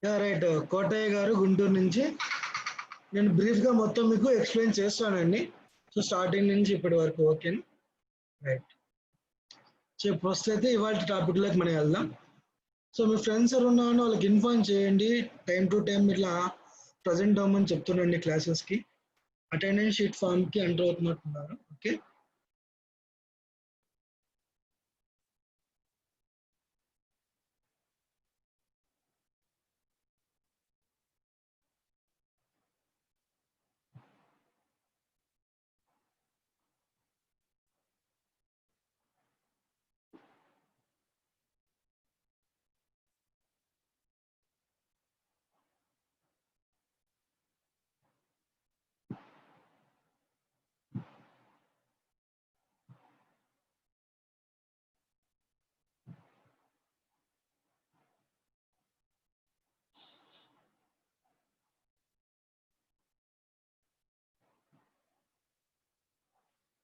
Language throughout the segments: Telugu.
Yeah right. కోటయ్య గారు గుంటూరు నుంచి. నేను బ్రీఫ్‌గా మొత్తం మీకు ఎక్స్‌ప్లెయిన్ చేస్తానండి. సో, స్టార్టింగ్ నుంచి ఇప్పటి వరకు ఓకేనా? రైట్. సో, ఫస్ట్ అయితే ఇవాల్టి టాపిక్‌లోకి మనం వెళ్దాం. సో, మీ ఫ్రెండ్స్ ఎవరున్నారో వాళ్ళకి ఇన్ఫార్మ్ చేయండి. టైమ్ టు టైమ్ ఇట్లా ప్రెజెంట్ అవ్వమని చెప్తుండండి క్లాసెస్‌కి. అటెండెన్స్ షీట్ ఫామ్‌కి ఎంటర్ అవుతున్నట్టున్నారు. ఓకే.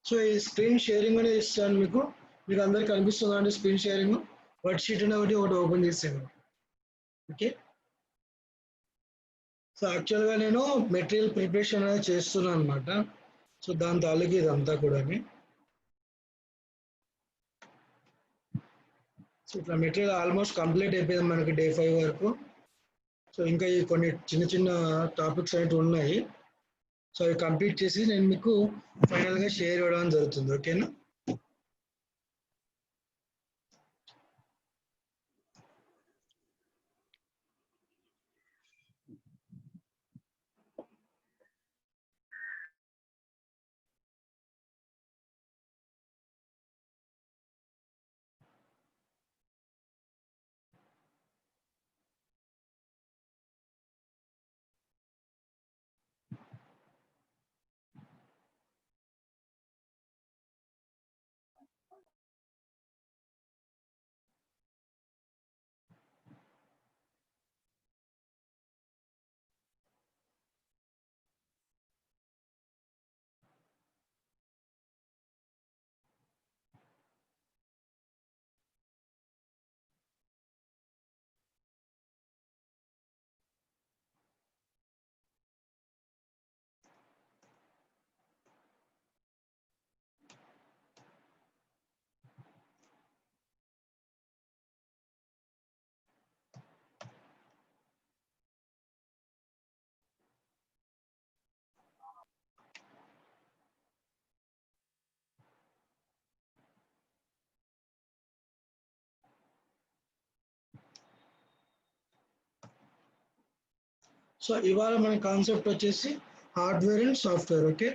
సో, ఈ స్క్రీన్ షేరింగ్ అనేది ఇస్తాను మీకు. మీకు అందరికి కనిపిస్తుందా అండి స్క్రీన్ షేరింగ్? వర్క్ షీట్ అనేది ఒకటి ఓపెన్ చేసాను. ఓకే. సో, యాక్చువల్‌గా నేను మెటీరియల్ ప్రిపరేషన్ అనేది చేస్తున్నాను అనమాట. సో, దాని తాలూకు ఇదంతా కూడాని. సో, ఇట్లా మెటీరియల్ ఆల్మోస్ట్ కంప్లీట్ అయిపోయింది మనకి డే 5 వరకు. సో, ఇంకా ఈ కొన్ని చిన్న చిన్న టాపిక్స్ అనేటివి ఉన్నాయి. సో, అవి కంప్లీట్ చేసి నేను మీకు ఫైనల్‌గా షేర్ ఇవ్వడం జరుగుతుంది. ఓకేనా? సో, ఇవాళ మన కాన్సెప్ట్ వచ్చేసి hardware and software. Okay.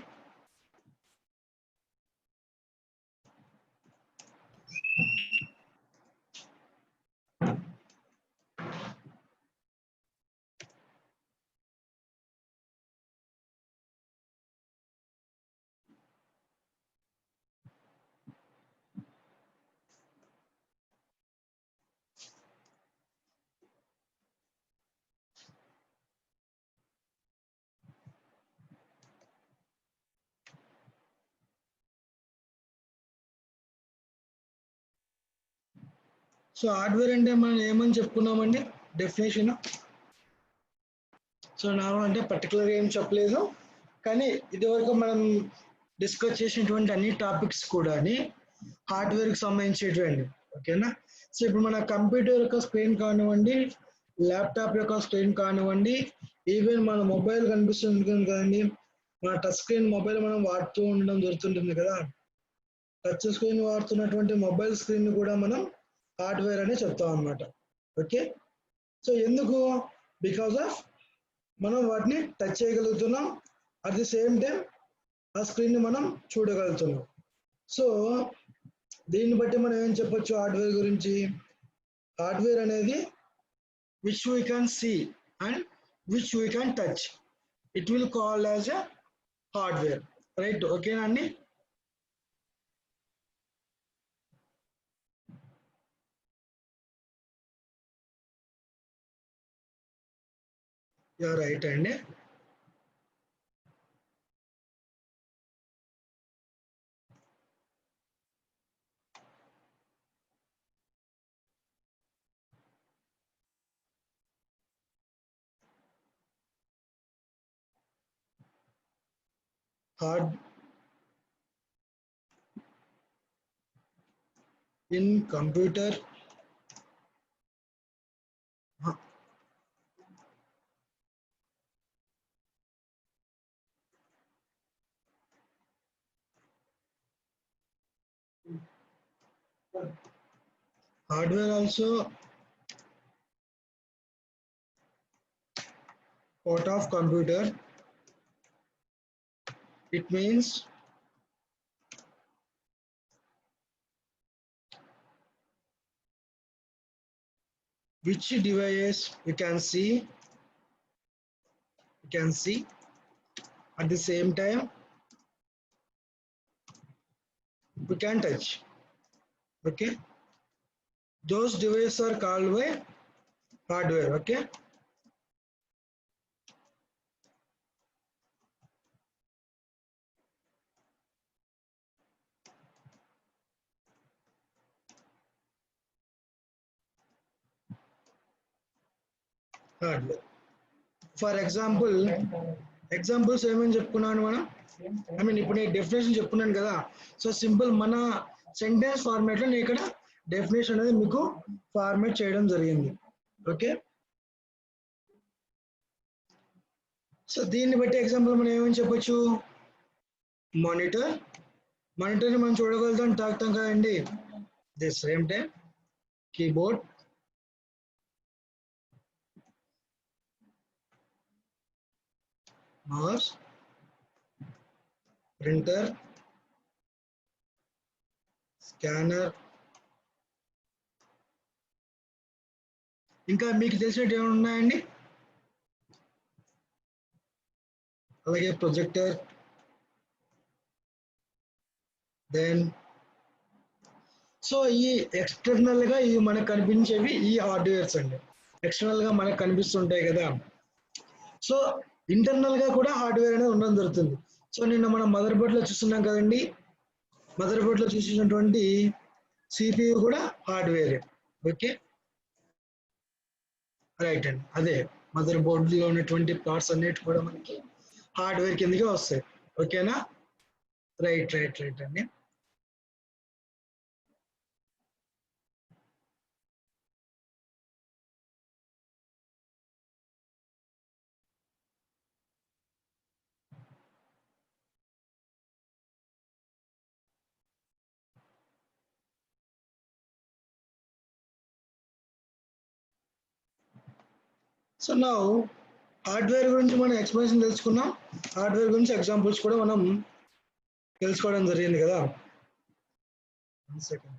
So, hardware అంటే మనం ఏమని చెప్పుకున్నామండి డెఫినిషన్? సో, నార్మల్ అంటే పర్టికులర్‌గా ఏం చెప్పలేదు. కానీ ఇదివరకు మనం డిస్కస్ చేసినటువంటి అన్ని టాపిక్స్ కూడాని హార్డ్‌వేర్‌కి సంబంధించేటివండి. ఓకేనా? సో, ఇప్పుడు మన కంప్యూటర్ యొక్క స్క్రీన్ కానివ్వండి, ల్యాప్‌టాప్ యొక్క స్క్రీన్ కానివ్వండి, ఈవెన్ మన మొబైల్ కనిపిస్తుంది కదండీ! మన టచ్ స్క్రీన్ మొబైల్ మనం వాడుతూ ఉండడం జరుగుతుంటుంది కదా! టచ్ స్క్రీన్ వాడుతున్నటువంటి మొబైల్ స్క్రీన్ కూడా మనం హార్డ్‌వేర్ అనే చెప్తాం అన్నమాట. ఓకే. సో, ఎందుకు? బికాస్ ఆఫ్ మనం వాటిని టచ్ చేయగలుగుతున్నాం. అట్ ది సేమ్ టైం ఆ స్క్రీన్‌ని మనం చూడగలుగుతున్నాం. సో, దీన్ని బట్టి మనం ఏం చెప్పొచ్చు హార్డ్‌వేర్ గురించి? హార్డ్‌వేర్ అనేది which we can see and which we can touch. It will call as a hardware. Right. ఓకేనా అండి? యూ ఆర్ రైట్ అండి. hard in computer hardware also part of computer. It means which device you can see at the same time we can touch. Okay, those devices are called by hardware. Okay, hardware. For example, examples ఏమని చెప్పుకున్నాను మనం, ఐ మీన్ ఇప్పుడు నేను డెఫినేషన్ చెప్పుకున్నాను కదా. సో సింపుల్ మన సెంటెన్స్ ఫార్మాట్లో నేను ఇక్కడ డెఫినేషన్ అనేది మీకు ఫార్మేట్ చేయడం జరిగింది. ఓకే, సో దీన్ని బట్టి ఎగ్జాంపుల్ మనం ఏమని చెప్పొచ్చు, మానిటర్ మనం చూడగలుగుతాం తాకుతాం కదండి. The same time keyboard, mouse, printer, scanner, ఇంకా మీకు తెలిసినట్టు ఏమైనా ఉన్నాయండి, అలాగే ప్రొజెక్టర్, దెన్ సో ఈ ఎక్స్టర్నల్ గా ఇవి మనకు కనిపించేవి ఈ హార్డ్వేర్స్ అండి. ఎక్స్టర్నల్ గా మనకు కనిపిస్తుంటాయి కదా. సో ఇంటర్నల్ గా కూడా హార్డ్వేర్ అనేది ఉండడం జరుగుతుంది. సో నిన్న మనం మదర్ బోర్డ్ లో చూస్తున్నాం కదండి, మదర్ బోర్డ్ లో చూసినటువంటి సిపియు కూడా హార్డ్వేర్. ఓకే, రైట్ అండి, అదే మదర్ బోర్డ్ లో ఉన్నటువంటి పార్ట్స్ అన్నిటి కూడా మనకి హార్డ్వేర్ కిందకే వస్తాయి. ఓకేనా, రైట్ అండి. సో నౌ హార్డ్వేర్ గురించి మనం ఎక్స్ప్లెనేషన్ తెలుసుకున్నాం, హార్డ్వేర్ గురించి ఎగ్జాంపుల్స్ కూడా మనం తెలుసుకోవడం జరిగింది కదా. One second.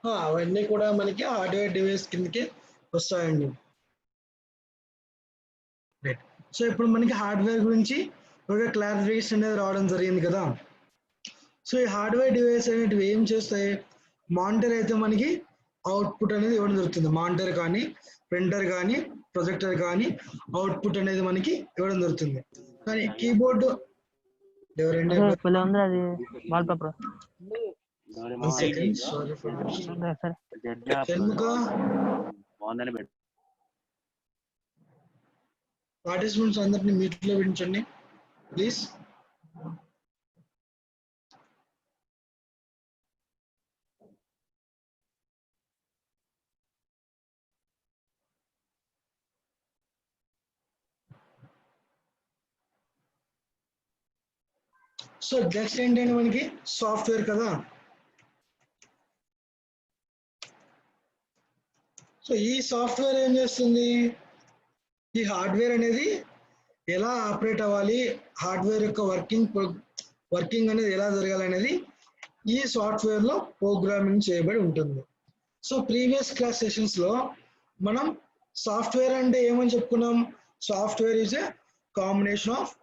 అవన్నీ కూడా మనకి హార్డ్వేర్ డివైస్ కిందకి వస్తాయండి. రైట్, సో ఇప్పుడు మనకి హార్డ్వేర్ గురించి ఒక క్లారిఫికేషన్ అనేది రావడం జరిగింది కదా. సో ఈ హార్డ్వేర్ డివైస్ అనేటివి ఏం చేస్తాయి, మానిటర్ అయితే మనకి అవుట్పుట్ అనేది ఇవ్వడం జరుగుతుంది. మానిటర్ కానీ, ప్రింటర్ కానీ, ప్రొజెక్టర్ కానీ అవుట్పుట్ అనేది మనకి ఇవ్వడం జరుగుతుంది. కానీ కీబోర్డు ఎవరండి, పార్టిసిపెంట్స్ అందరినీ మీట్లో వినించండి ప్లీజ్. సో నెక్స్ట్ ఏంటంటే మనకి సాఫ్ట్వేర్ కదా. సో ఈ సాఫ్ట్వేర్ ఏం చేస్తుంది, ఈ హార్డ్వేర్ అనేది ఎలా ఆపరేట్ అవ్వాలి, హార్డ్వేర్ యొక్క వర్కింగ్ అనేది ఎలా జరగాలి అనేది ఈ సాఫ్ట్వేర్ లో ప్రోగ్రామింగ్ చేయబడి ఉంటుంది. సో ప్రీవియస్ క్లాస్ సెషన్స్ లో మనం సాఫ్ట్వేర్ అంటే ఏమని చెప్పుకున్నాం? Software is a combination of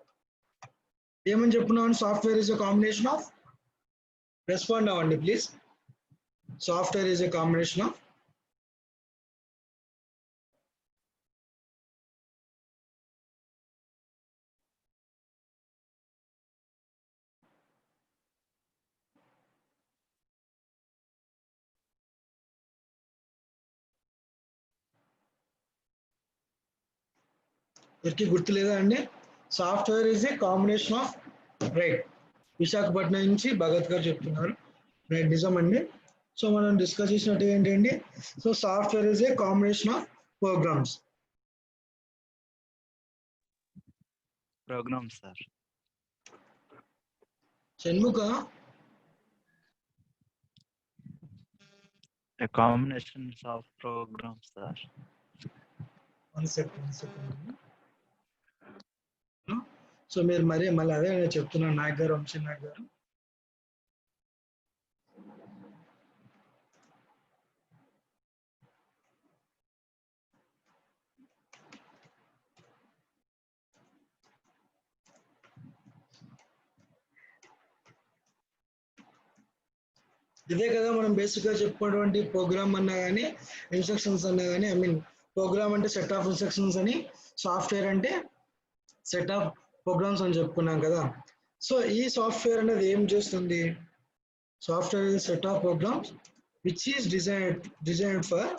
ఏమని చెప్పుకున్నాం? Software is a combination of respond అవ్వండి please. Software is a combination of ఎవరికి గుర్తులేదా అండి? Software is a combination of right. Visakhapatnam నుంచి భగత్ గారు చెప్తున్నారు. రైట్, నిజం అండి. సో మనం డిస్కస్ చేసినట్టు ఏంటండి? So software is a combination of programs. Program sir. Shanmukha, A combination of programs, sir. one second. So మీరు మళ్ళీ అదే చెప్తున్నాను నాయక్ గారు, వంశీ నాయక్ గారు. ఇదే కదా మనం బేసిక్గా చెప్పుకున్నటువంటి ప్రోగ్రామ్ అన్నా కానీ, ఇన్స్ట్రక్షన్స్ అన్నా కానీ, ఐ మీన్ ప్రోగ్రామ్ అంటే సెట్ ఆఫ్ ఇన్స్ట్రక్షన్స్ అని, సాఫ్ట్వేర్ అంటే సెట్ ఆఫ్ ప్రోగ్రామ్స్ అని చెప్పుకున్నాం కదా. సో ఈ సాఫ్ట్వేర్ అనేది ఏం చేస్తుంది? Software is set of programs which is designed for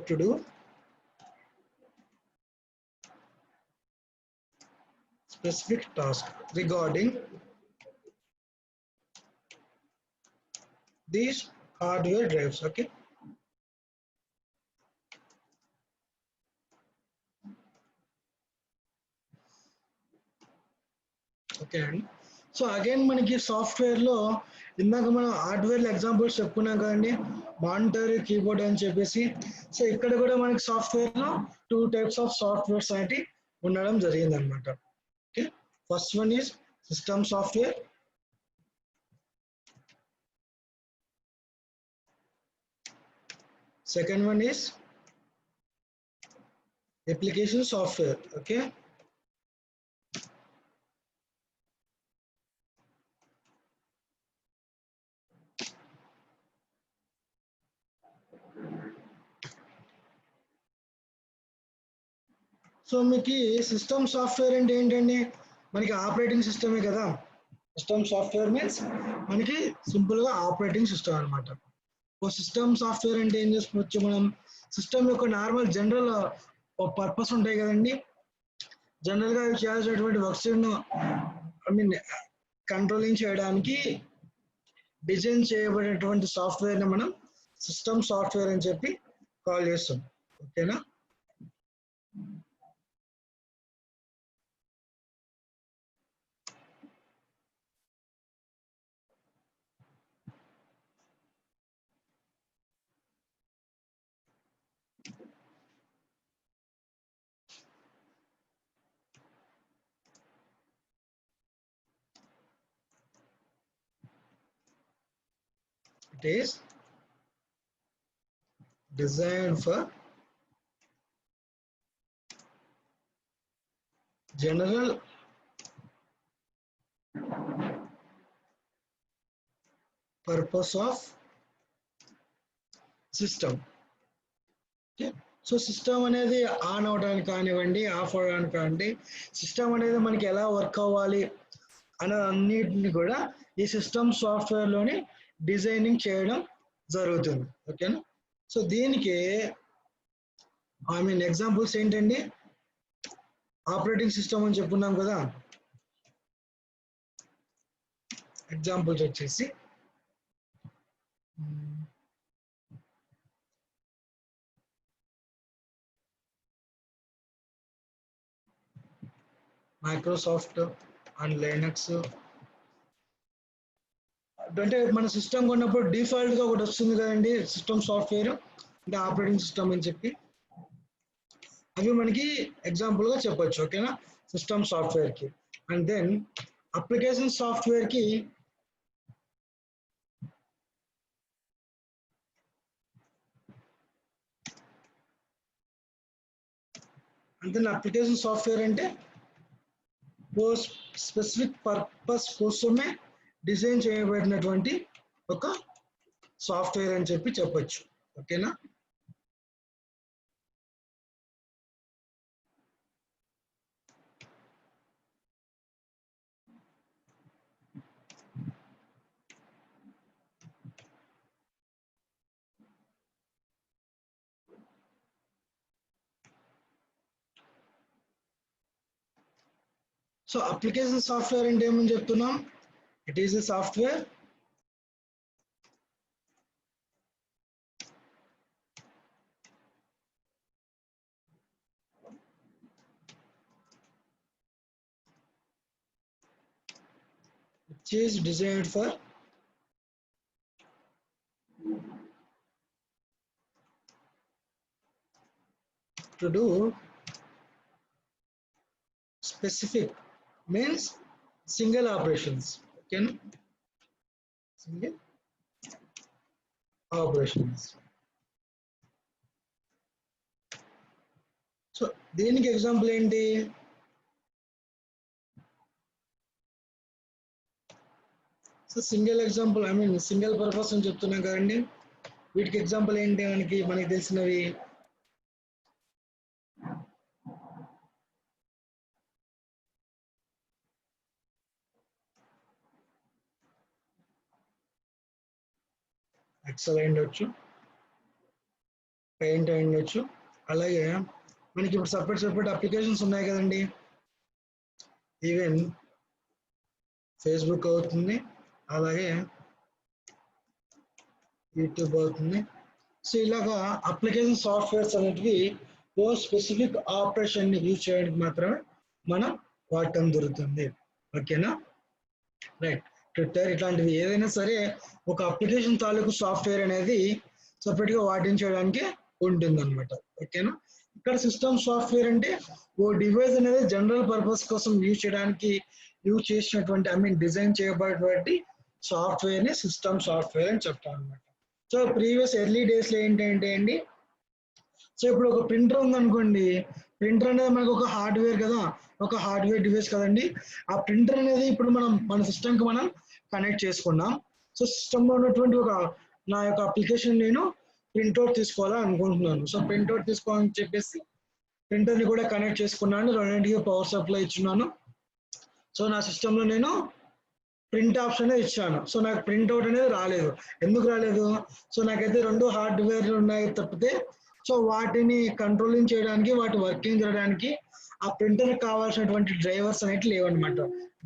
to do specific task regarding these hardware drives. Okay, అండి. సో అగైన్ మనకి సాఫ్ట్వేర్ లో ఇందాక మనం హార్డ్వేర్ ఎగ్జాంపుల్స్ చెప్పుకున్నాం కదండి, మానిటర్, కీబోర్డ్ అని చెప్పేసి. సో ఇక్కడ కూడా మనకి సాఫ్ట్వేర్ లో 2 టైప్స్ ఆఫ్ సాఫ్ట్వేర్స్ అనేవి ఉండడం జరిగింది అనమాట. Okay, first one is system software, second one is application software. Okay, so మీకు సిస్టమ్ సాఫ్ట్వేర్ అంటే ఏంటండి? మనకి ఆపరేటింగ్ సిస్టమే కదా. సిస్టమ్ సాఫ్ట్వేర్ మీన్స్ మనకి సింపుల్గా ఆపరేటింగ్ సిస్టమ్ అనమాట. సిస్టమ్ సాఫ్ట్వేర్ అంటే ఏం చేసుకోవచ్చు మనం? సిస్టమ్ యొక్క నార్మల్ జనరల్ పర్పస్ ఉంటాయి కదండి. జనరల్గా చేయాల్సినటువంటి వర్క్స్ ఐ మీన్ కంట్రోలింగ్ చేయడానికి డిజైన్ చేయబడినటువంటి సాఫ్ట్వేర్ని మనం సిస్టమ్ సాఫ్ట్వేర్ అని చెప్పి కాల్ చేస్తాం. ఓకేనా? It is designed for general purpose of system. Okay, so system అనేది ఆన్ అవడానికి కానివ్వండి, ఆఫ్ అవడానికి కానివ్వండి, సిస్టమ్ అనేది మనకి ఎలా వర్క్ అవ్వాలి అనే అన్నిటిని కూడా ఈ సిస్టమ్ సాఫ్ట్వేర్లోని డిజైనింగ్ చేయడం జరుగుతుంది. ఓకేనా? సో దీనికి ఐ మీన్ ఎగ్జాంపుల్స్ ఏంటండి? ఆపరేటింగ్ సిస్టమ్ అని చెప్పుకున్నాం కదా. ఎగ్జాంపుల్స్ వచ్చేసి మైక్రోసాఫ్ట్ అండ్ లైనక్స్. అంటే మన సిస్టమ్ కొన్నప్పుడు డిఫాల్ట్గా ఒకటి వస్తుంది కదండి, సిస్టమ్ సాఫ్ట్వేర్ అంటే ఆపరేటింగ్ సిస్టమ్ అని చెప్పి. అవి మనకి ఎగ్జాంపుల్గా చెప్పొచ్చు. ఓకేనా? సిస్టమ్ సాఫ్ట్వేర్కి అండ్ దెన్ అప్లికేషన్ సాఫ్ట్వేర్ కి అప్లికేషన్ సాఫ్ట్వేర్ అంటే స్పెసిఫిక్ పర్పస్ కోసమే డిజైన్ చేయబడినటువంటి ఒక సాఫ్ట్వేర్ అని చెప్పొచ్చు. ఓకేనా? సో అప్లికేషన్ సాఫ్ట్వేర్ అంటే ఏమని చెప్తున్నాం? It is a software which is designed for to do specific means single operations. Okay, single operations. So దీనికి ఎగ్జాంపుల్ ఏంటి? So single example single purpose అని చెప్తున్నాం కదండి. వీటికి ఎగ్జాంపుల్ ఏంటి మనకి తెలిసినవి? ఎక్సెల్ అయి ఉండొచ్చు, పెయింట్ అయి ఉండొచ్చు. అలాగే మనకి ఇప్పుడు సపరేట్ అప్లికేషన్స్ ఉన్నాయి కదండి. ఈవెన్ ఫేస్బుక్ అవుతుంది, అలాగే యూట్యూబ్ అవుతుంది. సో ఇలాగా అప్లికేషన్ సాఫ్ట్వేర్స్ అనేటివి ఓ స్పెసిఫిక్ ఆపరేషన్ ని యూజ్ చేయడానికి మాత్రమే మనం వాడటం జరుగుతుంది. ఓకేనా? రైట్. ట్విట్టర్ ఇట్లాంటివి ఏదైనా సరే ఒక అప్లికేషన్ తాలూకు సాఫ్ట్వేర్ అనేది సపరేట్ గా వాడించడానికి ఉంటుంది అనమాట. ఓకేనా? ఇక్కడ సిస్టమ్ సాఫ్ట్వేర్ అంటే ఓ డివైస్ అనేది జనరల్ పర్పస్ కోసం యూజ్ చేసినటువంటి డిజైన్ చేయబడినటువంటి సాఫ్ట్వేర్ ని సిస్టమ్ సాఫ్ట్వేర్ అని చెప్తాం అనమాట. సో ప్రీవియస్ ఎర్లీ డేస్ లో ఏంటంటే అండి, సో ఇప్పుడు ఒక ప్రింటర్ ఉందనుకోండి, ప్రింటర్ అనేది మనకు ఒక హార్డ్వేర్ కదా, ఒక హార్డ్వేర్ డివైస్ కదండి. ఆ ప్రింటర్ అనేది ఇప్పుడు మన సిస్టమ్ కి మనం కనెక్ట్ చేసుకున్నాం. సో సిస్టమ్ లో ఉన్నటువంటి నా యొక్క అప్లికేషన్ నేను ప్రింట్అవుట్ తీసుకోవాలని అనుకుంటున్నాను. సో ప్రింట్అవుట్ తీసుకోవాలని చెప్పేసి ప్రింటర్ ని కూడా కనెక్ట్ చేసుకున్నాను, రెండింటికి పవర్ సప్లై ఇచ్చున్నాను. సో నా సిస్టమ్ లో నేను ప్రింట్ ఆప్షన్ ఇచ్చాను. సో నాకు ప్రింట్అవుట్ అనేది రాలేదు. ఎందుకు రాలేదు? సో నాకైతే 2 హార్డ్వేర్లు ఉన్నాయి తప్పితే సో వాటిని కంట్రోలింగ్ చేయడానికి, వాటి వర్కింగ్ చేయడానికి ఆ ప్రింటర్ కావాల్సినటువంటి డ్రైవర్స్ అనేవి లేవన్నమాట.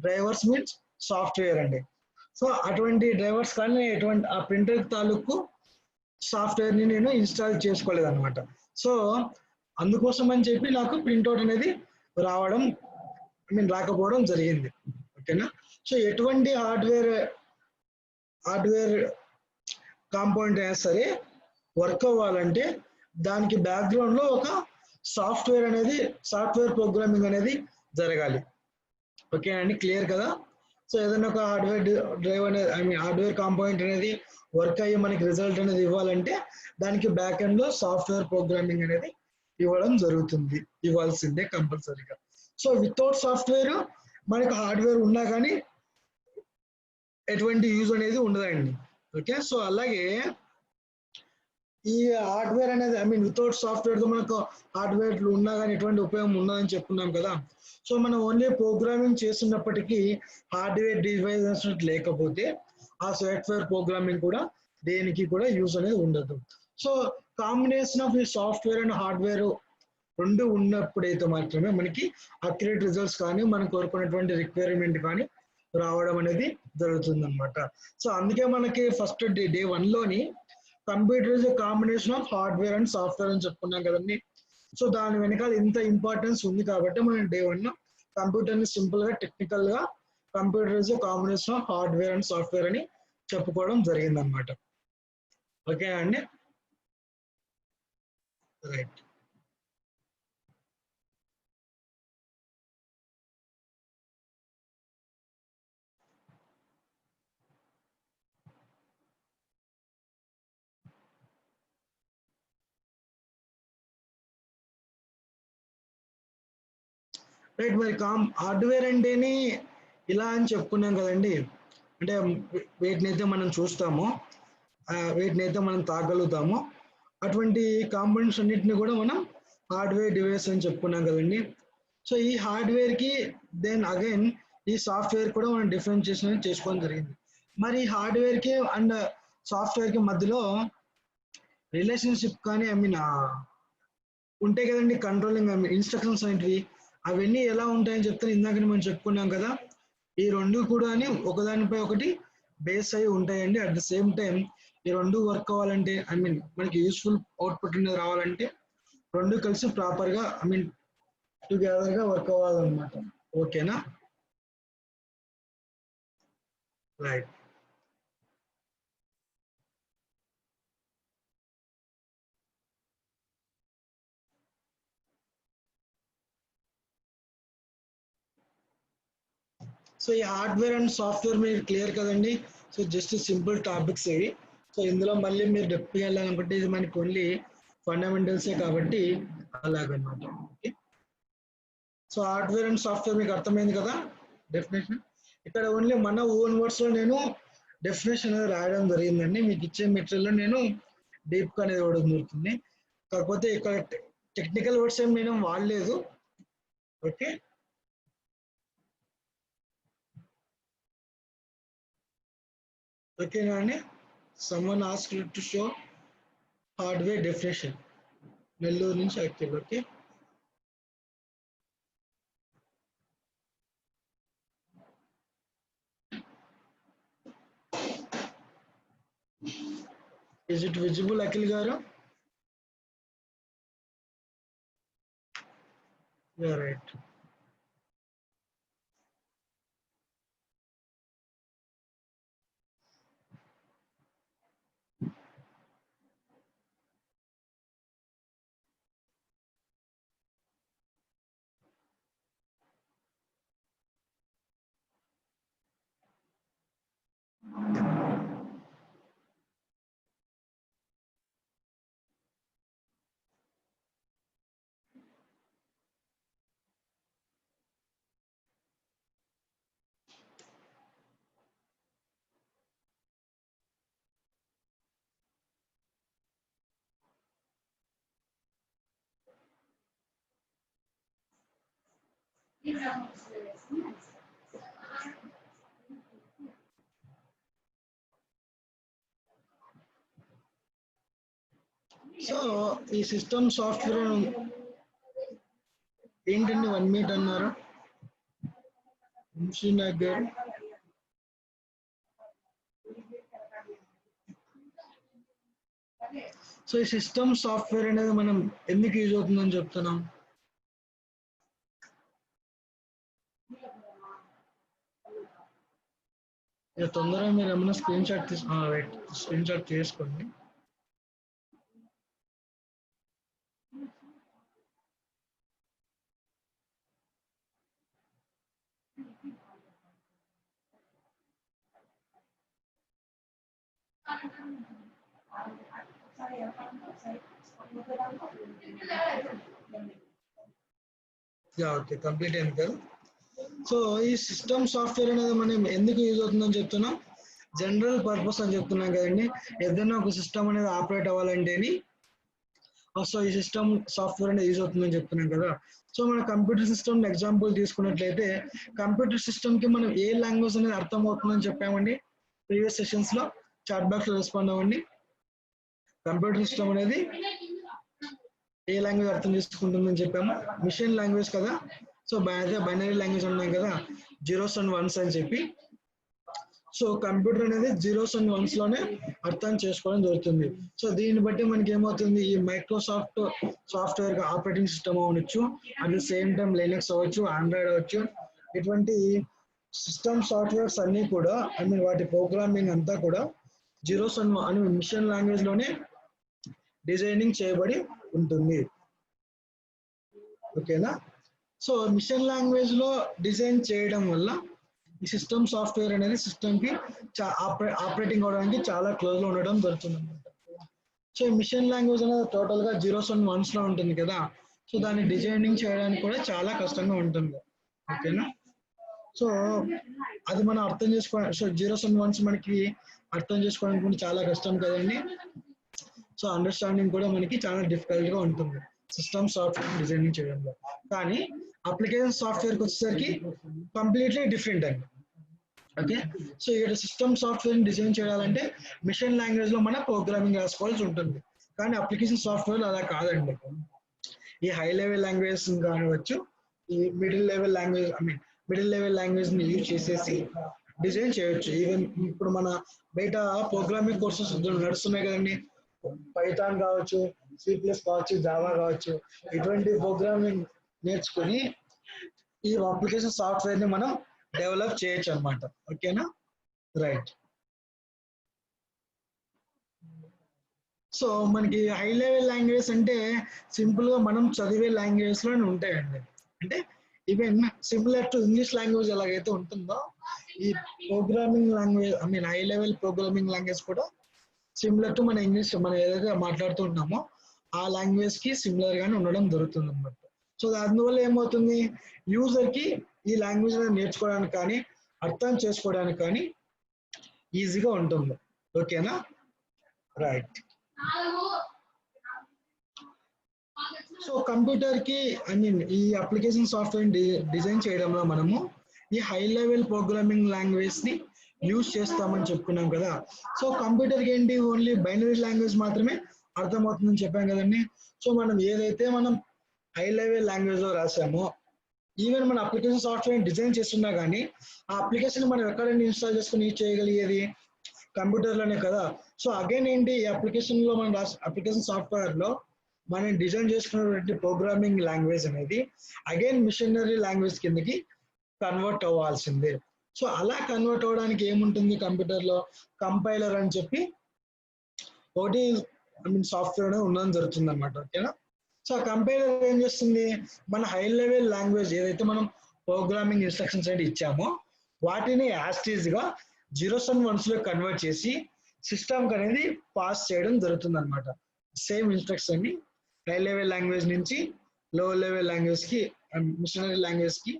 డ్రైవర్స్ మీన్స్ సాఫ్ట్వేర్ అండి. సో అటువంటి డ్రైవర్స్ కానీ ఆ ప్రింటర్ తాలూకు సాఫ్ట్వేర్ ని నేను ఇన్స్టాల్ చేసుకోలేదు అనమాట. సో అందుకోసం అని చెప్పి నాకు ప్రింట్అవుట్ అనేది రాకపోవడం జరిగింది. ఓకేనా? సో ఎటువంటి హార్డ్వేర్ కాంపోనెంట్ అయినా సరే వర్క్ అవ్వాలంటే దానికి బ్యాక్గ్రౌండ్ లో ఒక సాఫ్ట్వేర్ ప్రోగ్రామింగ్ అనేది జరగాలి. ఓకే అండి, క్లియర్ కదా? సో ఏదైనా ఒక హార్డ్వేర్ డ్రైవ్ అనేది హార్డ్వేర్ కాంపోనెంట్ అనేది వర్క్ అయ్యి మనకి రిజల్ట్ అనేది ఇవ్వాలంటే దానికి బ్యాక్ ఎండ్ లో సాఫ్ట్వేర్ ప్రోగ్రామింగ్ అనేది ఇవ్వాల్సిందే కంపల్సరీగా. సో వితౌట్ సాఫ్ట్వేర్ మనకి హార్డ్వేర్ ఉన్నా కానీ ఎటువంటి యూజ్ అనేది ఉండదండి. ఓకే, సో అలాగే ఈ హార్డ్వేర్ అనేది వితౌట్ సాఫ్ట్వేర్ తో మనకు హార్డ్వేర్ ఉన్నా కానీ ఎటువంటి ఉపయోగం ఉండదని చెప్పుకున్నాం కదా. సో మనం ఓన్లీ ప్రోగ్రామింగ్ చేస్తున్నప్పటికీ హార్డ్వేర్ డివైజెస్ లేకపోతే ఆ సాఫ్ట్వేర్ ప్రోగ్రామింగ్ కూడా దేనికి కూడా యూజ్ అనేది ఉండదు. సో కాంబినేషన్ ఆఫ్ ఈ సాఫ్ట్వేర్ అండ్ హార్డ్వేర్ రెండు ఉన్నప్పుడైతే మాత్రమే మనకి అక్యురేట్ రిజల్ట్స్ కానీ మనం కోరుకున్నటువంటి రిక్వైర్మెంట్ కానీ రావడం అనేది జరుగుతుంది అనమాట. సో అందుకే మనకి ఫస్ట్ డే 1 లోని computer is combination of hardware and software అని చెప్పుకున్నాం కదండి. సో దాని వెనకాల ఇంత ఇంపార్టెన్స్ ఉంది కాబట్టి మనం డే 1 కంప్యూటర్ ని సింపుల్ గా టెక్నికల్ గా computer is combination of hardware and software అని చెప్పుకోవడం జరిగింది అనమాట. ఓకే అండి, రైట్. రైట్. మరి హార్డ్వేర్ అంటేనే ఇలా అని చెప్పుకున్నాం కదండి. అంటే వేటినైతే మనం చూస్తామో వేటినైతే మనం తాగలుగుతామో అటువంటి కాంపోనెంట్స్ అన్నిటిని కూడా మనం హార్డ్వేర్ డివైస్ అని చెప్పుకున్నాం కదండి. సో ఈ హార్డ్వేర్కి దెన్ అగైన్ ఈ సాఫ్ట్వేర్ కూడా మనం డిఫరెన్షియేషన్ చేసుకోవడం జరిగింది. మరి హార్డ్వేర్కి అండ్ సాఫ్ట్వేర్కి మధ్యలో రిలేషన్షిప్ కానీ ఉంటాయి కదండి, కంట్రోలింగ్ ఇన్స్ట్రక్షన్స్ అనేటివి అవన్నీ ఎలా ఉంటాయని చెప్తాను. ఇందాక మనం చెప్పుకున్నాం కదా, ఈ రెండు కూడా ఒకదానిపై ఒకటి బేస్ అయి ఉంటాయండి. అట్ ద సేమ్ టైం ఈ రెండు వర్క్ అవ్వాలంటే మనకి యూస్ఫుల్ అవుట్పుట్ అనేది రావాలంటే రెండు కలిసి ప్రాపర్గా టుగెదర్గా వర్క్ అవ్వాలన్నమాట. ఓకేనా? రైట్. సో ఈ హార్డ్వేర్ అండ్ సాఫ్ట్వేర్ మీరు క్లియర్ కదండి. సో జస్ట్ సింపుల్ టాపిక్స్ ఇవి. సో ఇందులో మళ్ళీ మీరు డెప్త్గా వెళ్ళాలనుకుంటే ఇది మనకి ఓన్లీ ఫండమెంటల్సే కాబట్టి అలాగనమాట. Okay. So hardware and software మీకు అర్థమైంది కదా డెఫినేషన్. ఇక్కడ ఓన్లీ మన ఓన్ వర్డ్స్లో నేను డెఫినేషన్ అనేది రాయడం జరిగిందండి. మీకు ఇచ్చే మెటీరియల్లో నేను డీప్గా అనేది ఇవ్వడం జరుగుతుంది. కాకపోతే ఇక్కడ టెక్నికల్ వర్డ్స్ ఏం నేను వాడలేదు. ఓకే. ఓకేనా అండి? someone asked you to show hardware definition. Nellore నుంచి actual. Okay. Is it visible, Akhil garu? Yeah, right. So ఈ సిస్టమ్ సాఫ్ట్వేర్ ఏంటండి 1 minute అన్నారు నాగ్ గారు? సో ఈ సిస్టమ్ సాఫ్ట్వేర్ అనేది మనం ఎందుకు యూజ్ అవుతుందని చెప్తున్నాం? తొందరగా మీరు ఏమైనా స్క్రీన్ షాట్ చేసుకోండి. ఓకే, కంప్లీట్ అయింది కదా. సో ఈ సిస్టమ్ సాఫ్ట్వేర్ అనేది మనం ఎందుకు యూజ్ అవుతుందని చెప్తున్నాం? జనరల్ పర్పస్ అని చెప్తున్నాం కదండి. ఏదైనా ఒక సిస్టమ్ అనేది ఆపరేట్ అవ్వాలంటేని సో ఈ సిస్టమ్ సాఫ్ట్వేర్ అనేది యూజ్ అవుతుందని చెప్తున్నాం కదా. సో మన కంప్యూటర్ సిస్టమ్ ఎగ్జాంపుల్ తీసుకున్నట్లయితే కంప్యూటర్ సిస్టమ్ కి మనం ఏ లాంగ్వేజ్ అనేది అర్థం అవుతుందని చెప్పామండి ప్రీవియస్ సెషన్స్ లో. చాట్ బాక్స్ లో రెస్పాండ్ అవ్వండి. కంప్యూటర్ సిస్టమ్ అనేది ఏ లాంగ్వేజ్ అర్థం చేసుకుంటుందని చెప్పాము? మిషన్ లాంగ్వేజ్ కదా. సో బైనరీ లాంగ్వేజ్ ఉన్నాయి కదా, జీరోస్ అండ్ వన్స్ అని చెప్పి. సో కంప్యూటర్ అనేది జీరోస్ అండ్ వన్స్ లోనే అర్థం చేసుకోవడం జరుగుతుంది. సో దీన్ని బట్టి మనకి ఏమవుతుంది, ఈ మైక్రోసాఫ్ట్ సాఫ్ట్వేర్ ఆపరేటింగ్ సిస్టమ్ అవ్వచ్చు, at the same time Linux అవ్వచ్చు, ఆండ్రాయిడ్ అవ్వచ్చు, ఇటువంటి సిస్టమ్ సాఫ్ట్వేర్స్ అన్ని కూడా వాటి ప్రోగ్రామింగ్ అంతా కూడా జీరోస్ అండ్ మిషన్ లాంగ్వేజ్ లోనే డిజైనింగ్ చేయబడి ఉంటుంది. ఓకేనా? సో మిషన్ లాంగ్వేజ్ లో డిజైన్ చేయడం వల్ల ఈ సిస్టమ్ సాఫ్ట్వేర్ అనేది సిస్టమ్ కి ఆపరేటింగ్ అవడానికి చాలా క్లోజ్ లో ఉండడం జరుగుతుంది అనమాట. సో మిషన్ లాంగ్వేజ్ అనేది టోటల్ గా జీరోస్ అండ్ వన్స్ లో ఉంటుంది కదా. సో దాన్ని డిజైనింగ్ చేయడానికి కూడా చాలా కష్టంగా ఉంటుంది. ఓకేనా. సో అది మనం అర్థం చేసుకోవడం, సో జీరోస్ అండ్ వన్స్ మనకి అర్థం చేసుకోవడానికి కూడా చాలా కష్టం కదండి. సో అండర్స్టాండింగ్ కూడా మనకి చాలా డిఫికల్ట్ గా ఉంటుంది సిస్టమ్ సాఫ్ట్వేర్ డిజైనింగ్ చేయడంలో. కానీ అప్లికేషన్ సాఫ్ట్వేర్కి వచ్చేసరికి కంప్లీట్లీ డిఫరెంట్ అండి. ఓకే, సో ఇక్కడ సిస్టమ్ సాఫ్ట్వేర్ డిజైన్ చేయాలంటే మిషన్ లాంగ్వేజ్ లో మన ప్రోగ్రామింగ్ రాసుకోవాల్సి ఉంటుంది. కానీ అప్లికేషన్ సాఫ్ట్వేర్ అలా కాదండి. ఈ హై లెవెల్ లాంగ్వేజ్ కానివచ్చు, ఈ middle level language middle level language ని యూజ్ చేసేసి డిజైన్ చేయొచ్చు. ఈవెన్ ఇప్పుడు మన బయట ప్రోగ్రామింగ్ కోర్సెస్ నడుస్తున్నాయి కదండి, పైథాన్ కావచ్చు, C++ కావచ్చు, జావా కావచ్చు, ఇటువంటి ప్రోగ్రామింగ్ నేర్చుకుని ఈ అప్లికేషన్ సాఫ్ట్వేర్ ని మనం డెవలప్ చేయొచ్చు అనమాట. ఓకేనా, రైట్. సో మనకి హై లెవెల్ లాంగ్వేజ్ అంటే సింపుల్ గా మనం చదివే లాంగ్వేజ్ లోనే ఉంటాయండి. అంటే even similar to English language ఎలాగైతే ఉంటుందో, ఈ programming language high level programming language కూడా సిమిలర్ టు మన ఇంగ్లీష్ మనం ఏదైతే మాట్లాడుతూ ఉన్నామో ఆ లాంగ్వేజ్ కి సిమిలర్ గానే ఉండడం జరుగుతుంది అనమాట. సో అందువల్ల ఏమవుతుంది, యూజర్ కి ఈ లాంగ్వేజ్ నేర్చుకోవడానికి కానీ అర్థం చేసుకోవడానికి కానీ ఈజీగా ఉంటుంది. ఓకేనా, రైట్. సో కంప్యూటర్ కి ఈ అప్లికేషన్ సాఫ్ట్వేర్ డిజైన్ చేయడంలో మనము ఈ హై లెవెల్ ప్రోగ్రామింగ్ లాంగ్వేజ్ ని యూజ్ చేస్తామని చెప్పుకున్నాం కదా. సో కంప్యూటర్ కి ఏంటి, ఓన్లీ బైనరీ లాంగ్వేజ్ మాత్రమే అర్థమవుతుందని చెప్పాం కదండి. సో మనం ఏదైతే మనం హై లెవెల్ లాంగ్వేజ్ లో రాసామో, ఈవెన్ మన అప్లికేషన్ సాఫ్ట్వేర్ డిజైన్ చేస్తున్నా కానీ ఆ అప్లికేషన్ మనం ఎక్కడైనా ఇన్స్టాల్ చేసుకుని యూజ్ చేయగలిగేది కంప్యూటర్ లోనే కదా. సో అగైన్ ఏంటి, ఈ అప్లికేషన్ లో మనం అప్లికేషన్ సాఫ్ట్వేర్ లో మనం డిజైన్ చేసుకున్నటువంటి ప్రోగ్రామింగ్ లాంగ్వేజ్ అనేది అగైన్ మిషనరీ లాంగ్వేజ్ కిందకి కన్వర్ట్ అవ్వాల్సిందే. సో అలా కన్వర్ట్ అవ్వడానికి ఏముంటుంది కంప్యూటర్ లో, కంపైలర్ అని చెప్పి ఒకటి సాఫ్ట్వేర్ ఉండడం జరుగుతుంది అనమాట. ఓకేనా. సో కంపైలర్ ఏం చేస్తుంది, మన హై లెవెల్ లాంగ్వేజ్ ఏదైతే మనం ప్రోగ్రామింగ్ ఇన్స్ట్రక్షన్స్ అంటే ఇచ్చామో వాటిని యాస్టీజ్ గా జీరోస్ అండ్ వన్స్ లో కన్వర్ట్ చేసి సిస్టమ్ అనేది పాస్ చేయడం జరుగుతుంది అనమాట. సేమ్ ఇన్స్ట్రక్షన్ ని హై లెవెల్ లాంగ్వేజ్ నుంచి లో లెవెల్ లాంగ్వేజ్ కి మిషనరీ లాంగ్వేజ్ కి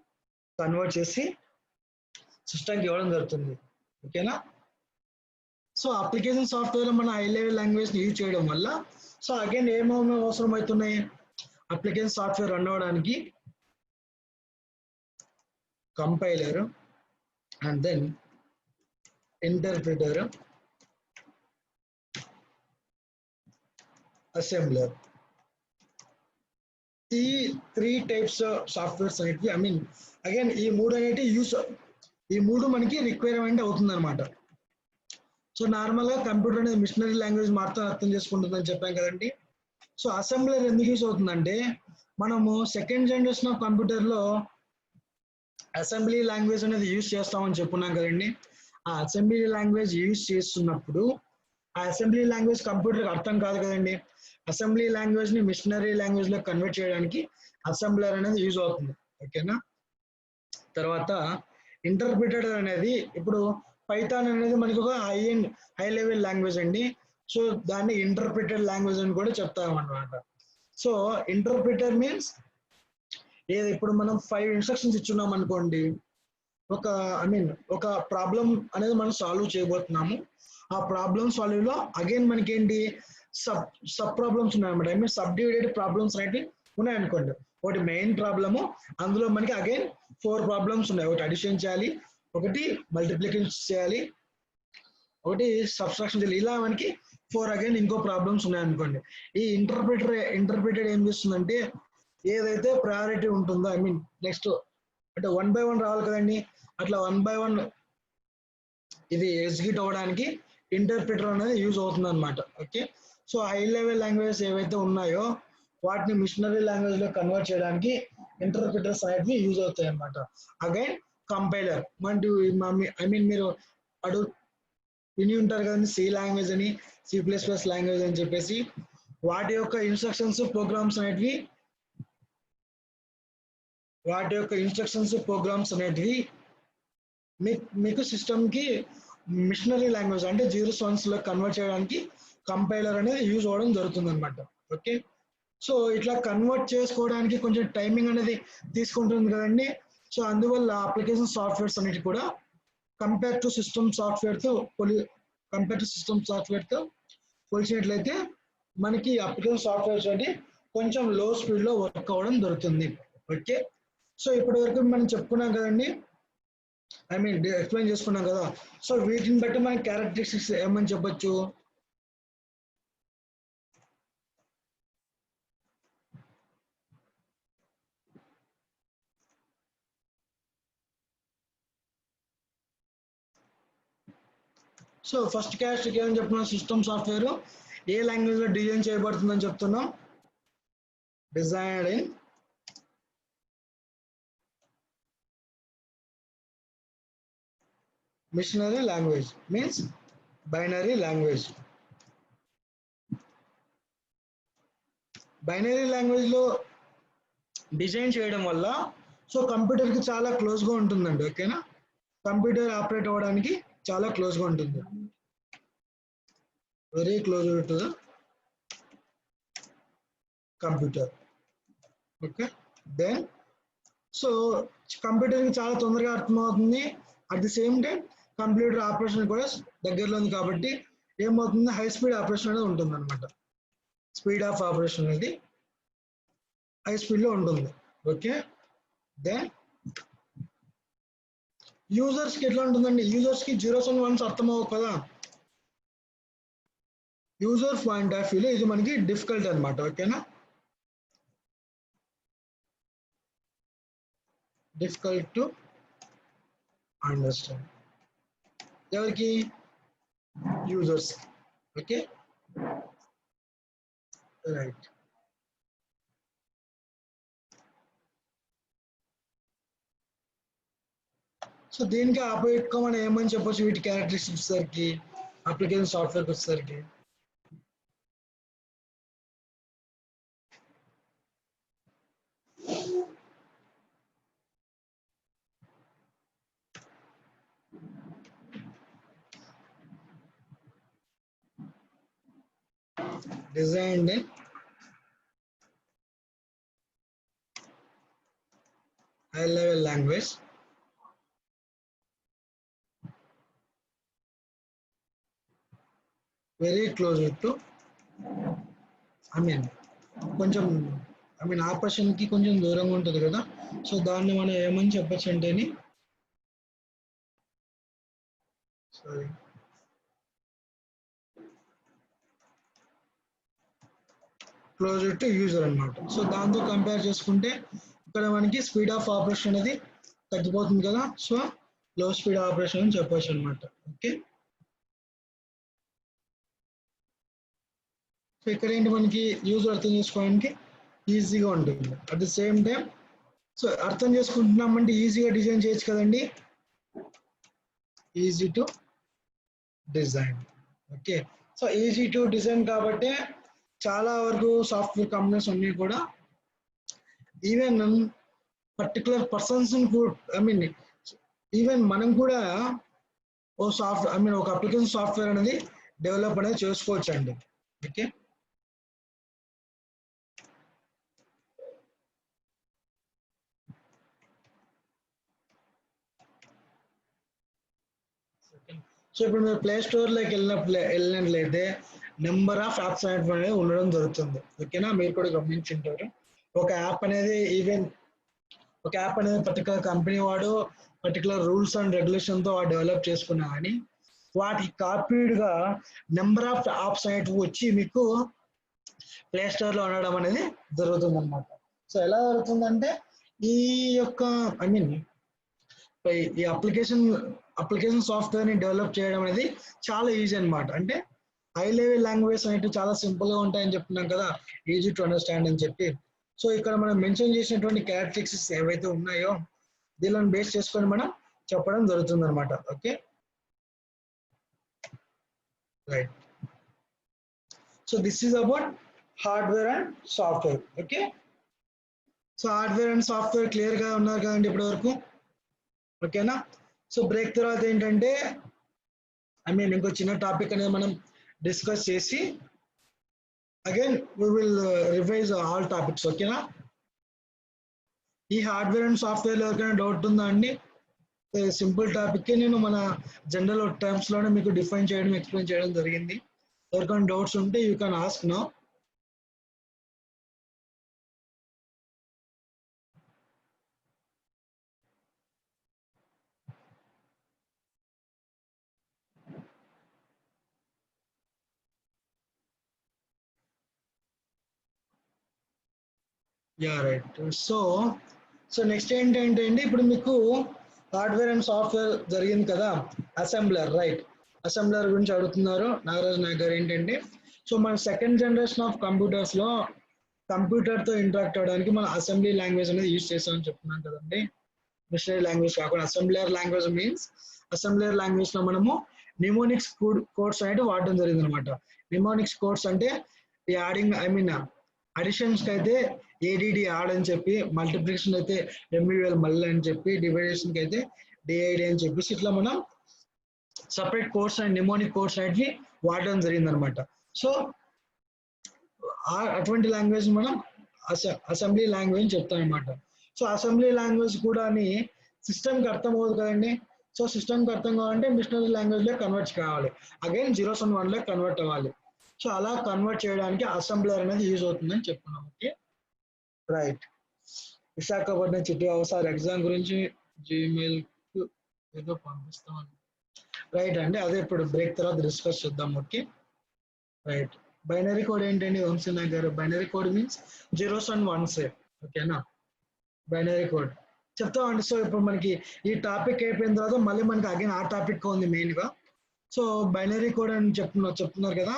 కన్వర్ట్ చేసి సిస్టమ్కి ఇవ్వడం జరుగుతుంది. ఓకేనా. సో అప్లికేషన్ సాఫ్ట్వేర్ లో మన హై లెవెల్ లాంగ్వేజ్ ని యూజ్ చేయడం వల్ల సో అగైన్ ఏమేమి అవసరం అవుతున్నాయి అప్లికేషన్ సాఫ్ట్వేర్ రన్ అవ్వడానికి, compiler and then interpreter, assembler. ఈ 3 టైప్స్ సాఫ్ట్వేర్స్ అనేటివి అగైన్ ఈ 3 అనేటివి ఈ 3 మనకి రిక్వైర్మెంట్ అవుతుంది అనమాట. సో నార్మల్ గా కంప్యూటర్ అనేది మిషనరీ లాంగ్వేజ్ మాత్రం అర్థం చేసుకుంటుందని చెప్పాం కదండి. సో అసెంబ్లర్ ఎందుకు యూస్ అవుతుందంటే మనము సెకండ్ జనరేషన్ ఆఫ్ కంప్యూటర్ లో అసెంబ్లీ లాంగ్వేజ్ అనేది యూజ్ చేస్తామని చెప్పుకున్నాం కదండి. ఆ అసెంబ్లీ లాంగ్వేజ్ యూజ్ చేస్తున్నప్పుడు ఆ అసెంబ్లీ లాంగ్వేజ్ కంప్యూటర్ అర్థం కాదు కదండి. అసెంబ్లీ లాంగ్వేజ్ ని మిషనరీ లాంగ్వేజ్ లో కన్వర్ట్ చేయడానికి అసెంబ్లర్ అనేది యూజ్ అవుతుంది. ఓకేనా. తర్వాత ఇంటర్ప్రిటర్ అనేది, ఇప్పుడు పైథాన్ అనేది మనకి ఒక హై లెవెల్ లాంగ్వేజ్ అండి. సో దాన్ని ఇంటర్ప్రిటెడ్ లాంగ్వేజ్ అని కూడా చెప్తాం అన్నమాట. సో ఇంటర్ప్రిటర్ మీన్స్ ఏది, ఇప్పుడు మనం 5 ఇన్స్ట్రక్షన్స్ ఇచ్చున్నాం అనుకోండి, ఒక ప్రాబ్లం అనేది మనం సాల్వ్ చేయబోతున్నాము. ఆ ప్రాబ్లమ్ సాల్వ్ లో అగైన్ మనకి ఏంటి సబ్ ప్రాబ్లమ్స్ ఉన్నాయన్నమాట. సబ్ డివిడెడ్ ప్రాబ్లమ్స్ అనేవి ఉన్నాయనుకోండి. ఒకటి మెయిన్ ప్రాబ్లము, అందులో మనకి అగైన్ 4 ప్రాబ్లమ్స్ ఉన్నాయి. ఒకటి అడిషన్ చేయాలి, ఒకటి మల్టిప్లికేషన్ చేయాలి, ఒకటి సబ్స్ట్రాక్షన్ చేయాలి. ఇలా మనకి 4 అగైన్ ఇంకో ప్రాబ్లమ్స్ ఉన్నాయనుకోండి. ఈ ఇంటర్ప్రిటెడ్ ఏం చేస్తుందంటే ఏదైతే ప్రయారిటీ ఉంటుందో నెక్స్ట్ అంటే 1 by 1 రావాలి కదండి, అట్లా 1 by 1 ఇది ఎగ్జిక్యూట్ అవ్వడానికి ఇంటర్ప్రిటర్ అనేది యూజ్ అవుతుంది అనమాట. Okay. So high level language ఏవైతే ఉన్నాయో వాటిని మిషనరీ లాంగ్వేజ్ లో కన్వర్ట్ చేయడానికి ఇంటర్ప్రిటర్స్ అనేవి యూజ్ అవుతాయి అనమాట. అగైన్ కంపైలర్ మీరు విని ఉంటారు కదండి, సి లాంగ్వేజ్ అని, C++ లాంగ్వేజ్ అని చెప్పేసి. వాటి యొక్క ఇన్స్ట్రక్షన్స్ ప్రోగ్రామ్స్ అనేటివి మీకు సిస్టమ్ కి మిషనరీ లాంగ్వేజ్ అంటే జీరోస్ వన్స్ లో కన్వర్ట్ చేయడానికి కంపైలర్ అనేది యూజ్ అవ్వడం జరుగుతుంది అనమాట. ఓకే. సో ఇట్లా కన్వర్ట్ చేసుకోవడానికి కొంచెం టైమింగ్ అనేది తీసుకుంటుంది కదండి. సో అందువల్ల అప్లికేషన్ సాఫ్ట్వేర్స్ అన్నిటి కూడా కంపేర్ టు సిస్టమ్ సాఫ్ట్వేర్తో పోల్చినట్లయితే మనకి అప్లికేషన్ సాఫ్ట్వేర్స్ అంటే కొంచెం లో స్పీడ్లో వర్క్ అవ్వడం దొరుకుతుంది. ఓకే, సో ఇప్పటి వరకు మనం చెప్పుకున్నాం కదండి, ఎక్స్ప్లెయిన్ చేసుకున్నాం కదా. సో వీటిని బట్టి మన క్యారెక్టరిస్టిక్స్ ఏమని చెప్పొచ్చు? సో ఫస్ట్ క్యారెక్టరిస్టిక్ ఏమని చెప్తున్నాం? సిస్టమ్ సాఫ్ట్వేర్ ఏ లాంగ్వేజ్ లో డిజైన్ చేయబడుతుందని చెప్తున్నాం? Designed in machinery language, means binary language. Binary language లో డిజైన్ చేయడం వల్ల సో కంప్యూటర్ కి చాలా క్లోజ్ గా ఉంటుందండి. ఓకేనా, కంప్యూటర్ ఆపరేట్ అవ్వడానికి చాలా క్లోజ్ గా ఉంటుంది, very close to the computer. Okay, then so computer కి చాలా తొందరగా అర్థమవుతుంది. At the same time computer operation కూడా దగ్గరలో ఉంది కాబట్టి ఏమవుతుంది? హై స్పీడ్ ఆపరేషన్ అనేది ఉంటుంది అనమాట. స్పీడ్ ఆఫ్ ఆపరేషన్ అనేది హై స్పీడ్ లో ఉంటుంది. ఓకే, దెన్ యూజర్స్ కి ఎట్లా ఉంటుందండి? యూజర్స్ కి జీరోస్ అండ్ వన్స్ అర్థం అవ్వవు కదా. యూజర్ పాయింట్ ఆఫ్ వ్యూలో ఇది మనకి డిఫికల్ట్ అనమాట. ఓకేనా, డిఫికల్ట్ టు అండర్స్టాండ్ ఎవరికి? యూజర్స్. Okay, right. సో దీనికి ఆపోజిట్ గా మనం ఏమని చెప్పొచ్చు? వీటి క్యారెక్టరిస్టిక్స్ వచ్చేసరికి, అప్లికేషన్ సాఫ్ట్వేర్కి వచ్చేసరికి designed in high level language, very close to కొంచెం ఆపరేషన్ కి కొంచెం దూరంగా ఉంటుంది కదా. సో దాన్ని మనం ఏమని చెప్పచ్చు అంటేని, సారీ, క్లోజర్ టు యూజర్ అనమాట. సో దాంతో కంపేర్ చేసుకుంటే ఇక్కడ మనకి స్పీడ్ ఆఫ్ ఆపరేషన్ అనేది తగ్గిపోతుంది కదా. సో లో స్పీడ్ ఆపరేషన్ అని చెప్పొచ్చు అనమాట. ఓకే, సో ఇక్కడ ఏంటి, మనకి యూజర్ అర్థం చేసుకోవడానికి ఈజీగా ఉంటుంది. At the same time so అర్థం చేసుకుంటున్నామంటే ఈజీగా డిజైన్ చేయొచ్చు కదండి, easy to design. Okay, so easy to design కాబట్టి చాలా వరకు సాఫ్ట్వేర్ కంపెనీస్ అన్నీ కూడా ఈవెన్ పర్టికులర్ పర్సన్స్ ఈవెన్ మనం కూడా ఒక అప్లికేషన్ సాఫ్ట్వేర్ అనేది డెవలప్ అనేది చేసుకోవచ్చు అండి. ఓకే, సో ఇప్పుడు మీరు ప్లే స్టోర్లోకి వెళ్ళినట్లయితే నెంబర్ ఆఫ్ యాప్స్ అనేది ఉండడం జరుగుతుంది. ఓకేనా, మీరు కూడా గమనించుంటారు. ఒక యాప్ అనేది పర్టికులర్ కంపెనీ వాడు పర్టికులర్ రూల్స్ అండ్ రెగ్యులేషన్తో డెవలప్ చేసుకున్నా కానీ వాటికి కాపీడ్గా నెంబర్ ఆఫ్ యాప్స్ అనేటివి వచ్చి మీకు ప్లే స్టోర్లో ఉండడం అనేది జరుగుతుంది అనమాట. సో ఎలా జరుగుతుందంటే ఈ యొక్క ఈ అప్లికేషన్ సాఫ్ట్వేర్ ని డెవలప్ చేయడం అనేది చాలా ఈజీ అనమాట. అంటే హై లెవెల్ లాంగ్వేజ్ అనేవి చాలా సింపుల్ గా ఉంటాయని చెప్తున్నాం కదా, ఈజీ టు అండర్స్టాండ్ అని చెప్పి. సో ఇక్కడ మనం మెన్షన్ చేసినటువంటి క్యారెక్టరిస్టిక్స్ ఏవైతే ఉన్నాయో దీనిని బేస్ చేసుకొని మనం చెప్పడం జరుగుతుంది అనమాట. Okay, right. So this is about hardware and software. Okay, so hardware and software clear గా ఉన్నారు కదండి ఇప్పటి వరకు. ఓకేనా, సో బ్రేక్ తర్వాత ఏంటంటే ఇంకో చిన్న టాపిక్ అనేది మనం డిస్కస్ చేసి again we will revise all topics. ఓకేనా, ఈ హార్డ్వేర్ అండ్ సాఫ్ట్వేర్ ఎవరికైనా డౌట్ ఉందా అండి? సింపుల్ టాపిక్ నేను మన జనరల్ టర్మ్స్ లోనే మీకు డిఫైన్ చేయడం ఎక్స్ప్లెయిన్ చేయడం జరిగింది. ఎవరికైనా డౌట్స్ ఉంటే you can ask now. Yeah right. So next ఏంటంటే అండి, ఇప్పుడు మీకు హార్డ్వేర్ అండ్ సాఫ్ట్వేర్ జరిగింది కదా, అసెంబ్లర్ రైట్. అసెంబ్లర్ గురించి అడుగుతున్నారు నాగరాజ్ నాయక్ గారు. ఏంటంటే సో మన సెకండ్ జనరేషన్ ఆఫ్ కంప్యూటర్స్ లో కంప్యూటర్ తో ఇంటరాక్ట్ అవడానికి మన అసెంబ్లీ లాంగ్వేజ్ అనేది యూజ్ చేస్తామని చెప్తున్నాం కదండి. మిషనరీ లాంగ్వేజ్ కాకుండా assembler language means, assembler language లో మనము నిమోనిక్స్ కోడ్స్ అనేది వాడడం జరిగింది అనమాట. నిమోనిక్స్ కోడ్స్ అంటే యాడింగ్ అడిషన్స్ కి అయితే ఏడిడి యాడ్ అని చెప్పి, మల్టిప్లికేషన్ అయితే ఎంఈఎల్ మళ్ళీ అని చెప్పి, డివైడేషన్ కి అయితే డిఐడి అని చెప్పేసి ఇట్లా మనం separate course and mnemonic course అనేవి వాడడం జరిగింది అనమాట. సో అటువంటి లాంగ్వేజ్ మనం అసెంబ్లీ లాంగ్వేజ్ చెప్తాం అనమాట. సో అసెంబ్లీ లాంగ్వేజ్ కూడా అని సిస్టమ్కి అర్థం అవ్వదు కదండి. సో సిస్టమ్కి అర్థం కావాలంటే మిషనరీ లాంగ్వేజ్ లో కన్వర్ట్ కావాలి, అగైన్ 0s and 1 లో కన్వర్ట్ అవ్వాలి. సో అలా కన్వర్ట్ చేయడానికి అసెంబ్లర్ అనేది యూజ్ అవుతుందని చెప్పుకున్నాం. Okay right. విశాఖపట్నం చిట్టి ఒకసారి ఎగ్జామ్ గురించి జీమెయిల్ ఏదో పంపిస్తామని రైట్ అండి, అదే ఇప్పుడు బ్రేక్ తర్వాత డిస్కస్ చేద్దాం. Okay right. బైనరీ కోడ్ ఏంటండి వంశీనాయక్ గారు? Binary code means 0s and 1s. ఓకేనా, బైనరీ కోడ్ చెప్తామండి. సో ఇప్పుడు మనకి ఈ టాపిక్ అయిపోయిన తర్వాత మళ్ళీ మనకి అగైన్ ఆ టాపిక్ ఉంది మెయిన్ గా. సో బైనరీ కోడ్ అని చెప్తున్నారు కదా.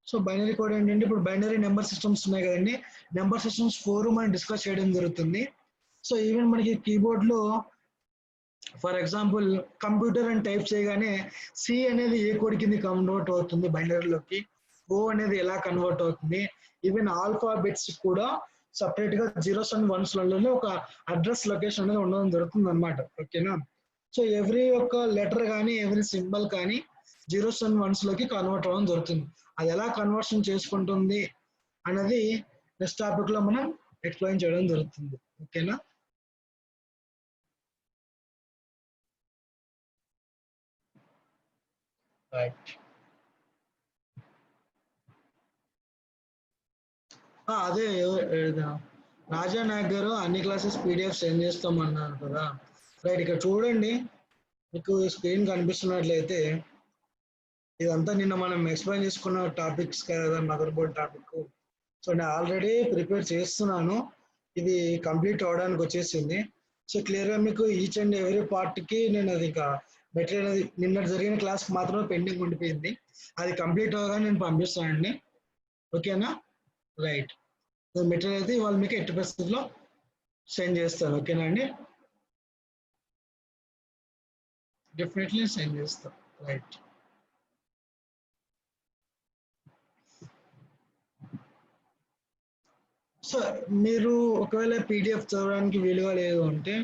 సో బైనరీ కోడ్ ఏంటంటే, ఇప్పుడు బైనరీ నెంబర్ సిస్టమ్స్ ఉన్నాయి కదండి, నెంబర్ సిస్టమ్స్ 4 మనం డిస్కస్ చేయడం జరుగుతుంది. సో ఈవెన్ మనకి కీబోర్డ్ లో ఫర్ ఎగ్జాంపుల్ కంప్యూటర్ అని టైప్ చేయగానే సి అనేది ఏ కోడ్ కింద కన్వర్ట్ అవుతుంది బైనరీలోకి, ఓ అనేది ఎలా కన్వర్ట్ అవుతుంది, ఈవెన్ ఆల్ఫాబెట్స్ కూడా సపరేట్ గా 0s and 1s లలో ఒక అడ్రస్ లొకేషన్ అనేది ఉండడం జరుగుతుంది అనమాట. ఓకేనా, సో ఎవ్రీ ఒక్క లెటర్ కానీ ఎవ్రీ సింబల్ కానీ 0s and 1s లోకి కన్వర్ట్ అవ్వడం జరుగుతుంది. అది ఎలా కన్వర్షన్ చేసుకుంటుంది అనేది నెక్స్ట్ టాపిక్ లో మనం ఎక్స్ప్లెయిన్ చేయడం జరుగుతుంది. ఓకేనా, రైట్. అదే రాజా నాయక్ గారు అన్ని క్లాసెస్ పీడిఎఫ్ సెండ్ చేస్తామన్నారు కదా. రైట్, ఇక్కడ చూడండి, మీకు స్క్రీన్ కనిపిస్తున్నట్లయితే ఇదంతా నిన్న మనం ఎక్స్ప్లెయిన్ చేసుకున్న టాపిక్స్ కదా, మదర్ బోర్డ్ టాపిక్. సో నేను ఆల్రెడీ ప్రిపేర్ చేస్తున్నాను, ఇది కంప్లీట్ అవడానికి వచ్చేసింది. సో క్లియర్గా మీకు ఈచ్ అండ్ ఎవ్రీ పార్ట్కి నేను అది ఇంకా మెటీరియల్ అనేది నిన్న జరిగిన క్లాస్కి మాత్రమే పెండింగ్ ఉండిపోయింది, అది కంప్లీట్ అవగానే నేను పంపిస్తానండి. ఓకేనా రైట్. మెటీరియల్ అయితే ఇవాళ మీకు 80% లో సెండ్ చేస్తాను. ఓకేనా అండి, డెఫినెట్లీ సెండ్ చేస్తాం. రైట్. సో మీరు ఒకవేళ పీడిఎఫ్ చదవడానికి వీలుగా లేదు అంటే,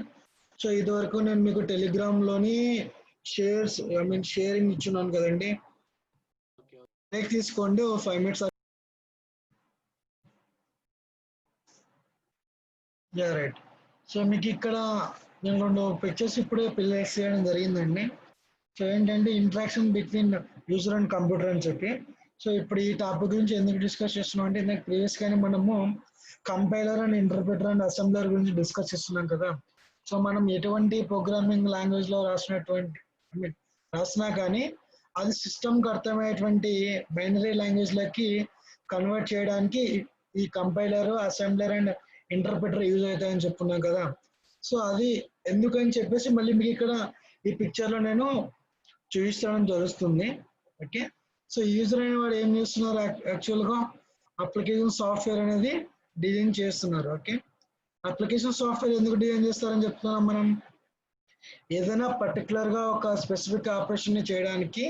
సో ఇదివరకు నేను మీకు టెలిగ్రామ్లోని షేరింగ్ ఇచ్చున్నాను కదండి, బ్రేక్ తీసుకోండి, 5 minutes. రైట్. సో మీకు ఇక్కడ నేను 2 పిక్చర్స్ ఇప్పుడే ప్లేస్ చేయడం జరిగిందండి. సో ఏంటంటే interaction between user and computer అని చెప్పి. సో ఇప్పుడు ఈ టాపిక్ గురించి ఎందుకు డిస్కస్ చేస్తున్నాం అంటే, ఇందాక ప్రీవియస్ గానే మనము compiler and interpreter and assembler గురించి డిస్కస్ చేస్తున్నాం కదా. సో మనం ఎటువంటి ప్రోగ్రామింగ్ లాంగ్వేజ్ లో రాసినా కానీ అది సిస్టమ్కి అర్థమయ్యేటువంటి బైనరీ లాంగ్వేజ్ లకి కన్వర్ట్ చేయడానికి ఈ compiler, assembler and interpreter use అవుతాయని చెప్పుకున్నాం కదా. సో అది ఎందుకని చెప్పేసి మళ్ళీ మీకు ఇక్కడ ఈ పిక్చర్ లో నేను చూపించడం జరుగుతుంది. ఓకే, సో యూజర్ అనే వాడు ఏం చేస్తున్నారు, యాక్చువల్ గా అప్లికేషన్ సాఫ్ట్వేర్ అనేది డిజైన్ చేస్తున్నారు. ఓకే, అప్లికేషన్ సాఫ్ట్వేర్ ఎందుకు డిజైన్ చేస్తారని చెప్తున్నాం మనం, ఏదైనా పర్టికులర్ గా ఒక స్పెసిఫిక్ ఆపరేషన్ ని చేయడానికి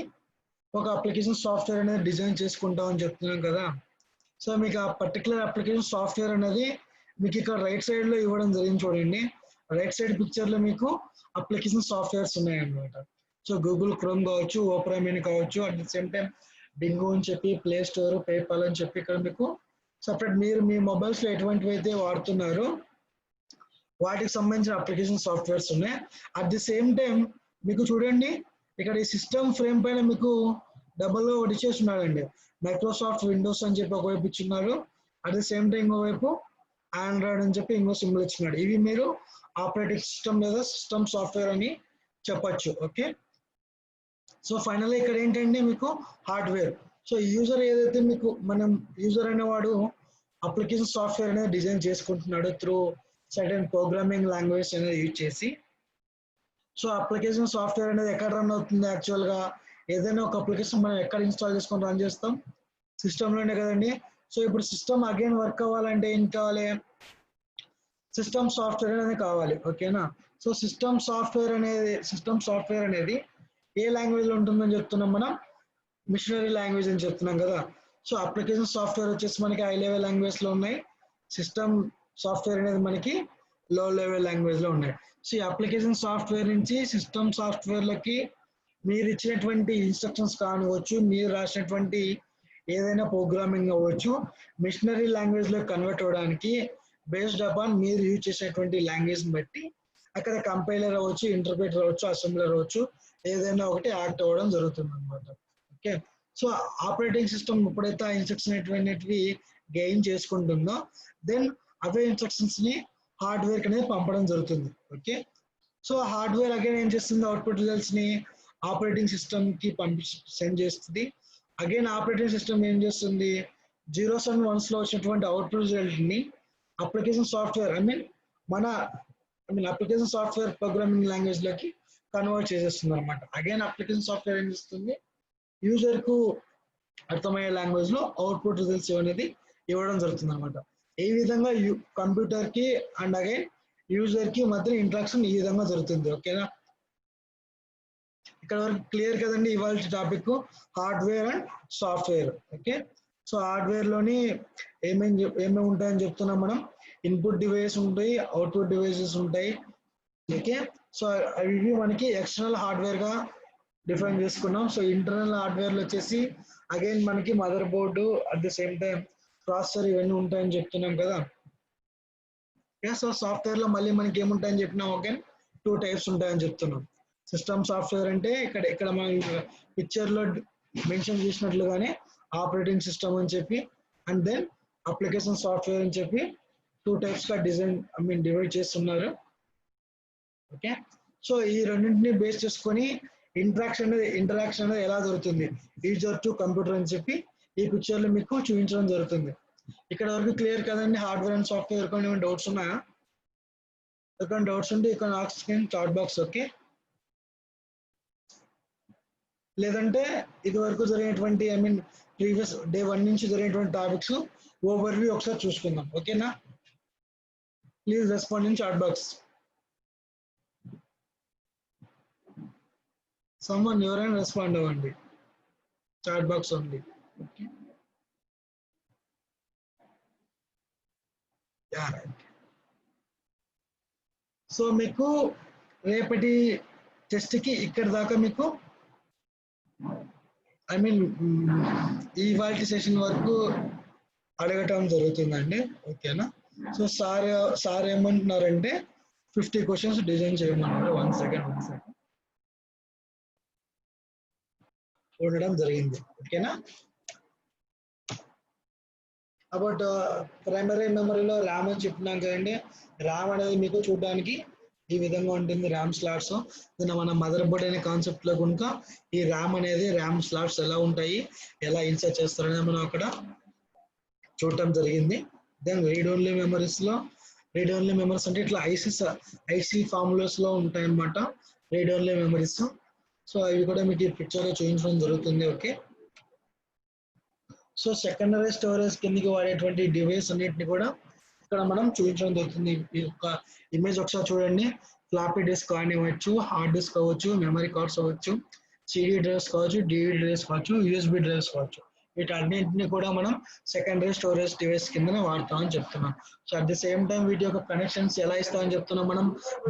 ఒక అప్లికేషన్ సాఫ్ట్వేర్ అనేది డిజైన్ చేసుకుంటాం అని చెప్తున్నాం కదా. సో మీకు ఆ పర్టికులర్ అప్లికేషన్ సాఫ్ట్వేర్ అనేది మీకు ఇక్కడ రైట్ సైడ్ లో ఇవ్వడం జరిగింది చూడండి. రైట్ సైడ్ పిక్చర్ లో మీకు అప్లికేషన్ సాఫ్ట్వేర్స్ ఉన్నాయన్నమాట. సో గూగుల్ క్రోమ్ కావచ్చు, ఓపెరా మినీ కావచ్చు, at the same time Bingo అని చెప్పి, ప్లే స్టోర్, పేపాల్ అని చెప్పి ఇక్కడ మీకు సపరేట్ మీరు మీ మొబైల్స్ లో ఎటువంటివి అయితే వాడుతున్నారో వాటికి సంబంధించిన అప్లికేషన్ సాఫ్ట్వేర్స్ ఉన్నాయి. అట్ ది సేమ్ టైం మీకు చూడండి ఇక్కడ ఈ సిస్టమ్ ఫ్రేమ్ పైన మీకు డబుల్ ఒకటి ఇచ్చేస్తున్నాడండి. మైక్రోసాఫ్ట్ విండోస్ అని చెప్పి ఒకవైపు ఇచ్చిన్నారు, అట్ ది సేమ్ టైం ఇంకోవైపు ఆండ్రాయిడ్ అని చెప్పి ఇంకో సింబల్ ఇచ్చినాడు. ఇవి మీరు ఆపరేటింగ్ సిస్టమ్ లేదా సిస్టమ్ సాఫ్ట్వేర్ అని చెప్పచ్చు. ఓకే, సో ఫైనల్ ఇక్కడ ఏంటంటే మీకు హార్డ్వేర్. సో యూజర్ ఏదైతే మీకు మనం యూజర్ అనేవాడు అప్లికేషన్ సాఫ్ట్వేర్ అనేది డిజైన్ చేసుకుంటున్నాడు త్రూ సర్టెన్ ప్రోగ్రామింగ్ లాంగ్వేజ్ అనేది యూజ్ చేసి. సో అప్లికేషన్ సాఫ్ట్వేర్ అనేది ఎక్కడ రన్ అవుతుంది? యాక్చువల్గా ఏదైనా ఒక అప్లికేషన్ మనం ఎక్కడ ఇన్స్టాల్ చేసుకొని రన్ చేస్తాం? సిస్టంలోనే కదండి. సో ఇప్పుడు సిస్టమ్ అగైన్ వర్క్ అవ్వాలంటే ఏం కావాలి? సిస్టమ్ సాఫ్ట్వేర్ అనేది కావాలి. ఓకేనా? సో సిస్టమ్ సాఫ్ట్వేర్ అనేది ఏ లాంగ్వేజ్ లో ఉంటుందని చెప్తున్నాం మనం? మిషనరీ లాంగ్వేజ్ అని చెప్తున్నాం కదా. సో అప్లికేషన్ సాఫ్ట్వేర్ వచ్చేసి మనకి హై లెవెల్ లాంగ్వేజ్ లో ఉన్నాయి, సిస్టమ్ సాఫ్ట్వేర్ అనేది మనకి లో లెవెల్ లాంగ్వేజ్ లో ఉన్నాయి. సో ఈ అప్లికేషన్ సాఫ్ట్వేర్ నుంచి సిస్టమ్ సాఫ్ట్వేర్లకి మీరు ఇచ్చినటువంటి ఇన్స్ట్రక్షన్స్ కానివచ్చు, మీరు రాసినటువంటి ఏదైనా ప్రోగ్రామింగ్ అవ్వచ్చు, మిషనరీ లాంగ్వేజ్ లో కన్వర్ట్ అవ్వడానికి బేస్డ్ అపాన్ మీరు యూజ్ చేసేటువంటి లాంగ్వేజ్ బట్టి అక్కడ కంపైలర్ అవ్వచ్చు, ఇంటర్ప్రిటర్ అవ్వచ్చు, అసెంబ్లర్ అవ్వచ్చు, ఏదైనా ఒకటి యాక్ట్ అవ్వడం జరుగుతుంది అనమాట. ఓకే, సో ఆపరేటింగ్ సిస్టమ్ ఎప్పుడైతే ఆ ఇన్స్ట్రక్షన్ అనేటివి గెయిన్ చేసుకుంటుందో దెన్ అవే ఇన్స్ట్రక్షన్స్ ని హార్డ్వేర్ అనేది పంపడం జరుగుతుంది. ఓకే, సో హార్డ్వేర్ అగైన్ ఏం చేస్తుంది? అవుట్పుట్ రిజల్ట్స్ ని ఆపరేటింగ్ సిస్టమ్ కి సెండ్ చేస్తుంది. అగైన్ ఆపరేటింగ్ సిస్టమ్ ఏం చేస్తుంది? జీరోస్ అండ్ వన్స్ లో వచ్చినటువంటి అవుట్పుట్ రిజల్ట్ ని application software application software programming language లోకి కన్వర్ట్ చేసేస్తుంది అనమాట. అగైన్ అప్లికేషన్ సాఫ్ట్వేర్ ఏం చేస్తుంది? యూజర్ కు అర్థమయ్యే లాంగ్వేజ్ లో అవుట్పుట్ రిజల్ట్స్ అనేది ఇవ్వడం జరుగుతుంది అనమాట. ఈ విధంగా కంప్యూటర్ కి అండ్ అగైన్ యూజర్ కి మధ్య ఇంటరాక్షన్ ఈ విధంగా జరుగుతుంది. ఓకేనా? ఇక్కడ వరకు క్లియర్ కదండి ఇవాళ topic hardware and software. Okay, so hardware లోని ఏమేమి ఉంటాయని చెప్తున్నాం మనం? ఇన్పుట్ డివైస్ ఉంటాయి, అవుట్పుట్ డివైసెస్ ఉంటాయి. ఓకే, సో అవి మనకి ఎక్స్టర్నల్ హార్డ్వేర్ గా డిఫైన్ చేసుకున్నాం. సో ఇంటర్నల్ హార్డ్వేర్ లో వచ్చేసి అగైన్ మనకి mother board, at the same time processor, ఇవన్నీ ఉంటాయని చెప్తున్నాం కదా. సో సాఫ్ట్వేర్ లో మళ్ళీ మనకి ఏముంటాయని చెప్పినాం? అగైన్ 2 టైప్స్ ఉంటాయని చెప్తున్నాం. సిస్టమ్ సాఫ్ట్వేర్ అంటే ఇక్కడ మనం పిక్చర్ లో మెన్షన్ చేసినట్లుగానే ఆపరేటింగ్ సిస్టమ్ అని చెప్పి, అండ్ దెన్ అప్లికేషన్ సాఫ్ట్వేర్ అని చెప్పి 2 టైప్స్ గా డివైడ్ చేస్తున్నారు. ఓకే, సో ఈ రెండింటిని బేస్ చేసుకొని ఇంటరాక్షన్ అనేది ఎలా జరుగుతుంది యూజర్ టు కంప్యూటర్ అని చెప్పి ఈ పిక్చర్ లో మీకు చూపించడం జరుగుతుంది. ఇక్కడ వరకు క్లియర్ కదండి హార్డ్వేర్ అండ్ సాఫ్ట్వేర్? ఏమైనా డౌట్స్ ఉన్నాయా? ఎక్కడ డౌట్స్ ఉంటే ఇక్కడ ask in chat box. Okay, లేదంటే ఇది వరకు జరిగినటువంటి ప్రీవియస్ డే 1 నుంచి జరిగినటువంటి టాపిక్స్ ఓవర్ వ్యూ ఒకసారి చూసుకుందాం. ఓకేనా? Please respond in chat box. Someone ఎవరైనా రెస్పాండ్ అవ్వండి, chat box only. Okay, so మీకు రేపటి టెస్ట్ కి ఇక్కడ దాకా మీకు ఇవాళ సెషన్ వరకు అడగటం జరుగుతుందండి. ఓకేనా? సో సార్ ఏమంటున్నారంటే 50 క్వశ్చన్స్ డిజైన్ చేయమన్నారు. 1 సెకండ్ ఉండడం జరిగింది. ఓకేనా? అబౌట్ ప్రైమరీ మెమరీలో ర్యామ్ అని చెప్తున్నాం కదండి. ర్యామ్ అనేది మీకు చూడడానికి ఈ విధంగా ఉంటుంది, ర్యామ్ స్లాట్స్. దీన్ని మన మదర్ బోర్డ్ అనే కాన్సెప్ట్ లో కనుక ఈ ర్యామ్ స్లాట్స్ ఎలా ఉంటాయి, ఎలా ఇన్సర్ట్ చేస్తారనేది మనం అక్కడ చూడటం జరిగింది. దెన్ రీడ్ ఓన్లీ మెమరీస్ అంటే ఇట్లా ఐసీ ఫార్ములాస్ లో ఉంటాయి అన్నమాట రీడ్ ఓన్లీ మెమరీస్. సో అవి కూడా మీకు ఈ పిక్చర్ లో చూపించడం జరుగుతుంది. ఓకే, సో సెకండరీ స్టోరేజ్ కిందకి వాడేటువంటి డివైస్ అన్నిటిని కూడా ఇక్కడ మనం చూపించడం జరుగుతుంది. ఈ యొక్క ఇమేజ్ ఒకసారి చూడండి. ఫ్లాపీ డిస్క్ కానివ్వచ్చు, హార్డ్ డిస్క్ అవ్వచ్చు, మెమరీ కార్డ్స్ అవ్వచ్చు, సిడి డ్రైవ్స్ కావచ్చు, డివిడి డ్రైవ్స్ కావచ్చు, యూఎస్బి డ్రైవ్స్ కావచ్చు, వీటన్నింటినీ కూడా మనం సెకండరీ స్టోరేజ్ డివైస్ కిందనే వాడతామని చెప్తున్నాం. So at the same time వీటి యొక్క కనెక్షన్స్ ఎలా ఇస్తామని చెప్తున్నాం మనం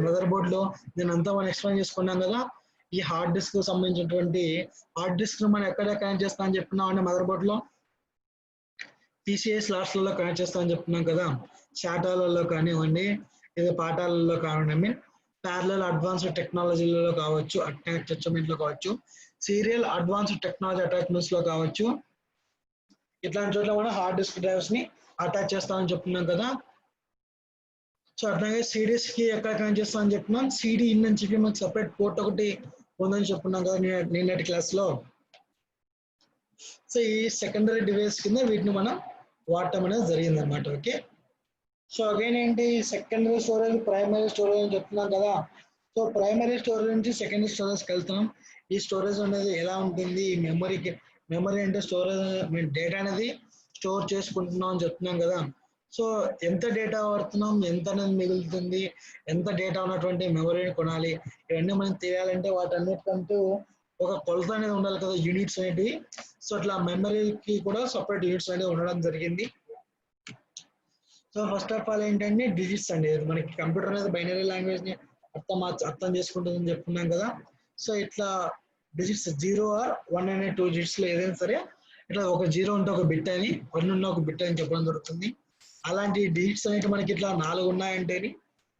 మదర్ బోర్డ్ లో. నేను అంతా మనం ఎక్స్ప్లెయిన్ చేసుకున్నాం కదా. ఈ హార్డ్ డిస్క్ కు సంబంధించినటువంటి హార్డ్ డిస్క్ మనం ఎక్కడ కనెక్ట్ చేస్తామని చెప్తున్నాం అంటే మదర్ బోర్డ్ లో PCI స్లాట్స్లలో కనెక్ట్ చేస్తామని చెప్తున్నాం కదా. శాటాలలో కానివ్వండి, ఇది పాఠాలలో కావాలి, ఐ మీన్ ప్యారలల్ అడ్వాన్స్డ్ టెక్నాలజీలలో కావచ్చు, అటాచ్మెంట్ లో కావచ్చు, సీరియల్ అడ్వాన్స్డ్ టెక్నాలజీ అటాచ్మెంట్స్ లో కావచ్చు, ఇట్లాంటి చోట్ల మనం హార్డ్ డిస్క్ డ్రైవ్స్ ని అటాచ్ చేస్తామని చెప్తున్నాం కదా. సో అట్లాగే సిడీస్ కి ఎక్కడ కనెక్ట్ చేస్తామని చెప్తున్నాం, సిడి ఇన్ అని చెప్పి మనకు సపరేట్ పోర్ట్ ఒకటి ఉందని చెప్పుకున్నాం కదా నిన్నటి క్లాస్ లో. సో ఈ సెకండరీ డివైస్ కింద వీటిని మనం వాడటం అనేది జరిగింది అనమాట. ఓకే, సో అగైన్ ఏంటి సెకండరీ స్టోరేజ్, ప్రైమరీ స్టోరేజ్ అని చెప్తున్నాం కదా. సో ప్రైమరీ స్టోరేజ్ నుంచి సెకండరీ స్టోరేజ్కి వెళ్తాం. ఈ స్టోరేజ్ అనేది ఎలా ఉంటుంది, మెమరీ అంటే స్టోరేజ్ డేటా అనేది స్టోర్ చేసుకుంటున్నాం అని చెప్తున్నాం కదా. సో ఎంత డేటా వాడుతున్నాం, ఎంత అనేది మిగులుతుంది, ఎంత డేటా ఉన్నటువంటి మెమరీని కొనాలి, ఇవన్నీ మనం తెలియాలంటే వాటన్నిటికంటూ ఒక కొలత అనేది ఉండాలి కదా, యూనిట్స్ అనేటివి. సో అట్లా మెమరీకి కూడా సపరేట్ యూనిట్స్ అనేది ఉండడం జరిగింది. సో ఫస్ట్ ఆఫ్ ఆల్ ఏంటంటే డిజిట్స్ అండి, మనకి కంప్యూటర్ అనేది బైనరీ లాంగ్వేజ్ ని అర్థం చేసుకుంటుందని చెప్పుకున్నాం కదా. సో ఇట్లా డిజిట్స్ 0 or 1 అనే 2 డిజిట్స్ లో ఏదైనా సరే, ఇట్లా ఒక 0 ఉంటే ఒక బిట్ అని, 1 ఉన్న ఒక బిట్ అని చెప్పడం జరుగుతుంది. అలాంటి డిజిట్స్ అనేవి మనకి ఇట్లా 4 ఉన్నాయంటే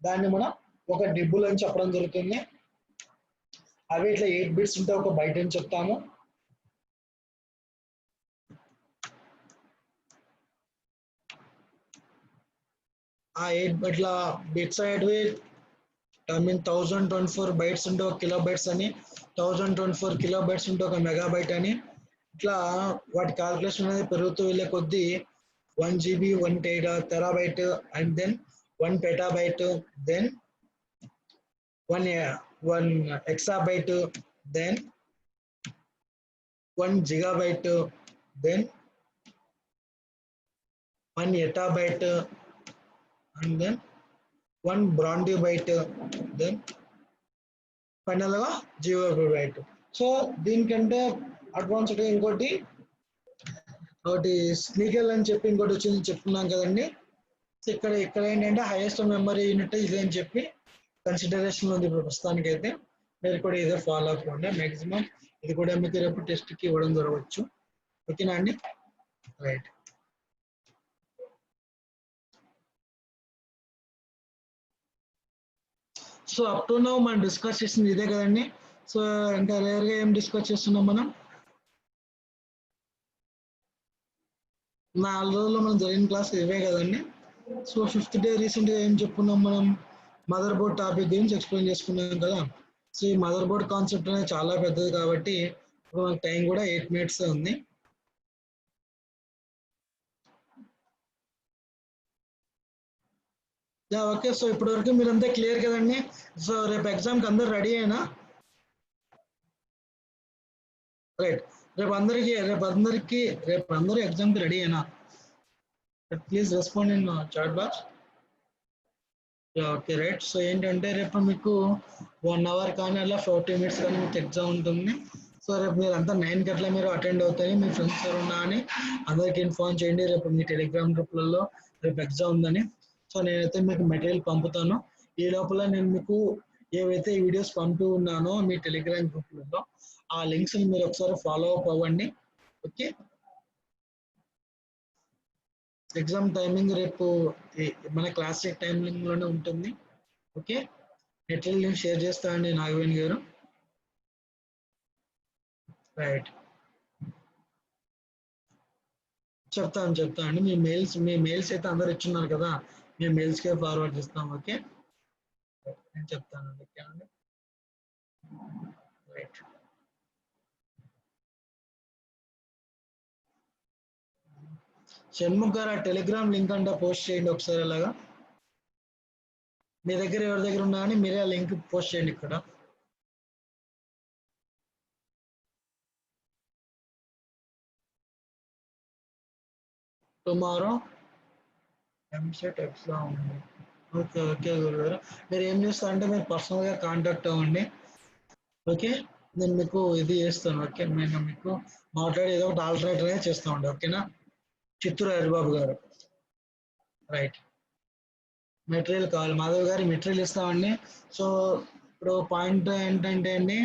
దాన్ని మనం ఒక డిబుల్ అని చెప్పడం జరుగుతుంది. అవి ఇట్లా 8 బిట్స్ ఉంటే ఒక బైట్ అని చెప్తాము. ఆ 8 ఇట్లా బిట్స్ అనేటివి ఐ మీన్ 1024 బైట్స్ ఉంటే ఒక కిలో బైట్స్ అని, 1024 కిలో బైట్స్ ఉంటే ఒక మెగాబైట్ అని, ఇట్లా వాటి క్యాల్కులేషన్ అనేది పెరుగుతూ వెళ్ళే కొద్దీ 1 GB 1 terabyte and then 1 petabyte, then 1 exabyte, then 1 gigabyte, then 1 yottabyte and then 1 brontobyte, then final గా జిగాబైట్. సో దీనికంటే అడ్వాన్స్డ్ ఇంకోటి స్నీకల్ అని చెప్పి ఇంకోటి వచ్చింది చెప్తున్నాం కదండి. సో ఇక్కడ ఏంటంటే హైయెస్ట్ మెమరీ యూనిట్ ఇదే అని చెప్పి కన్సిడరేషన్ ఉంది ఇప్పుడు ప్రస్తుతానికి అయితే. మీరు కూడా ఇదే ఫాలో అవ్వండి మాక్సిమం. ఇది కూడా మీకు రేపు టెస్ట్ కి ఇవ్వడం జరగవచ్చు. ఓకేనా అండి, right. So up to now మనం డిస్కస్ చేసింది ఇదే కదండి. సో ఇంకా రేర్ గా ఏం డిస్కస్ చేస్తున్నాం మనం, 4 రోజుల్లో మనం జరిగిన క్లాస్ ఇవే కదండి. సో 5th డే రీసెంట్ గా ఏం చెప్పుకున్నాం మనం, మదర్ బోర్డ్ టాపిక్ గురించి ఎక్స్ప్లెయిన్ చేసుకున్నాం కదా. సో ఈ మదర్ బోర్డ్ కాన్సెప్ట్ అనేది చాలా పెద్దది కాబట్టి ఇప్పుడు మనకు టైం కూడా 8 minutes ఉంది. ఓకే, సో ఇప్పటి వరకు మీరంతా క్లియర్ కదండి. సో రేపు ఎగ్జామ్కి అందరు రెడీ అయినా, రైట్. రేపు అందరూ ఎగ్జామ్కి రెడీ అయినా, please respond in chat box. Okay, right. So ఏంటంటే రేపు మీకు 1 hour కానీ అలా 40 minutes కానీ మీకు ఎగ్జామ్ ఉంటుంది. సో రేపు మీరు అంతా 9 అట్లా మీరు అటెండ్ అవుతాయి. మీ ఫ్రెండ్స్ ఎవరు ఉన్నా అని అందరికి ఇన్ఫార్మ్ చేయండి, రేపు మీ టెలిగ్రామ్ గ్రూప్లలో రేపు ఎగ్జామ్ ఉందని. సో నేనైతే మీకు మెటీరియల్ పంపుతాను. ఈ లోపల నేను మీకు ఏవైతే వీడియోస్ పంపి ఉన్నానో మీ టెలిగ్రామ్ గ్రూప్లలో ఆ లింక్స్ మీరు ఒకసారి ఫాలో అప్ అవ్వండి. ఓకే, ఎగ్జామ్ టైమింగ్ రేపు మన క్లాసిక్ టైమింగ్ లోనే ఉంటుంది. ఓకే, మెటీరియల్ నేను షేర్ చేస్తానండి నాగవేణి గారు. రైట్, చెప్తానండి. మీ మెయిల్స్ అయితే అందరు ఇచ్చున్నారు కదా, మీ మెయిల్స్కే ఫార్వర్డ్ చేస్తాం. ఓకే, నేను చెప్తానండి. ఓకే అండి, రైట్. షణ్ముఖ్ గారు ఆ టెలిగ్రామ్ లింక్ అంటే పోస్ట్ చేయండి ఒకసారి. అలాగా మీ దగ్గర ఎవరి దగ్గర ఉన్నా కానీ మీరే ఆ లింక్ పోస్ట్ చేయండి ఇక్కడ. టుమారో ఎంసెట్ ఎగ్జామ్ ఉంది. ఓకే గురుగారు, మీరు ఏం చేస్తారంటే మీరు పర్సనల్గా కాంటాక్ట్ అవ్వండి. ఓకే, నేను మీకు ఇది చేస్తాను. ఓకే, నేను మీకు మాట్లాడి ఏదో ఒకటి ఆల్టర్నేటివ్ అనేది చేస్తామండి. ఓకేనా, చిత్తూరు హరిబాబు గారు. రైట్, మెటీరియల్ కావాలి మాధవ్ గారి, మెటీరియల్ ఇస్తామండి. సో ఇప్పుడు పాయింట్ ఏంటంటే అండి,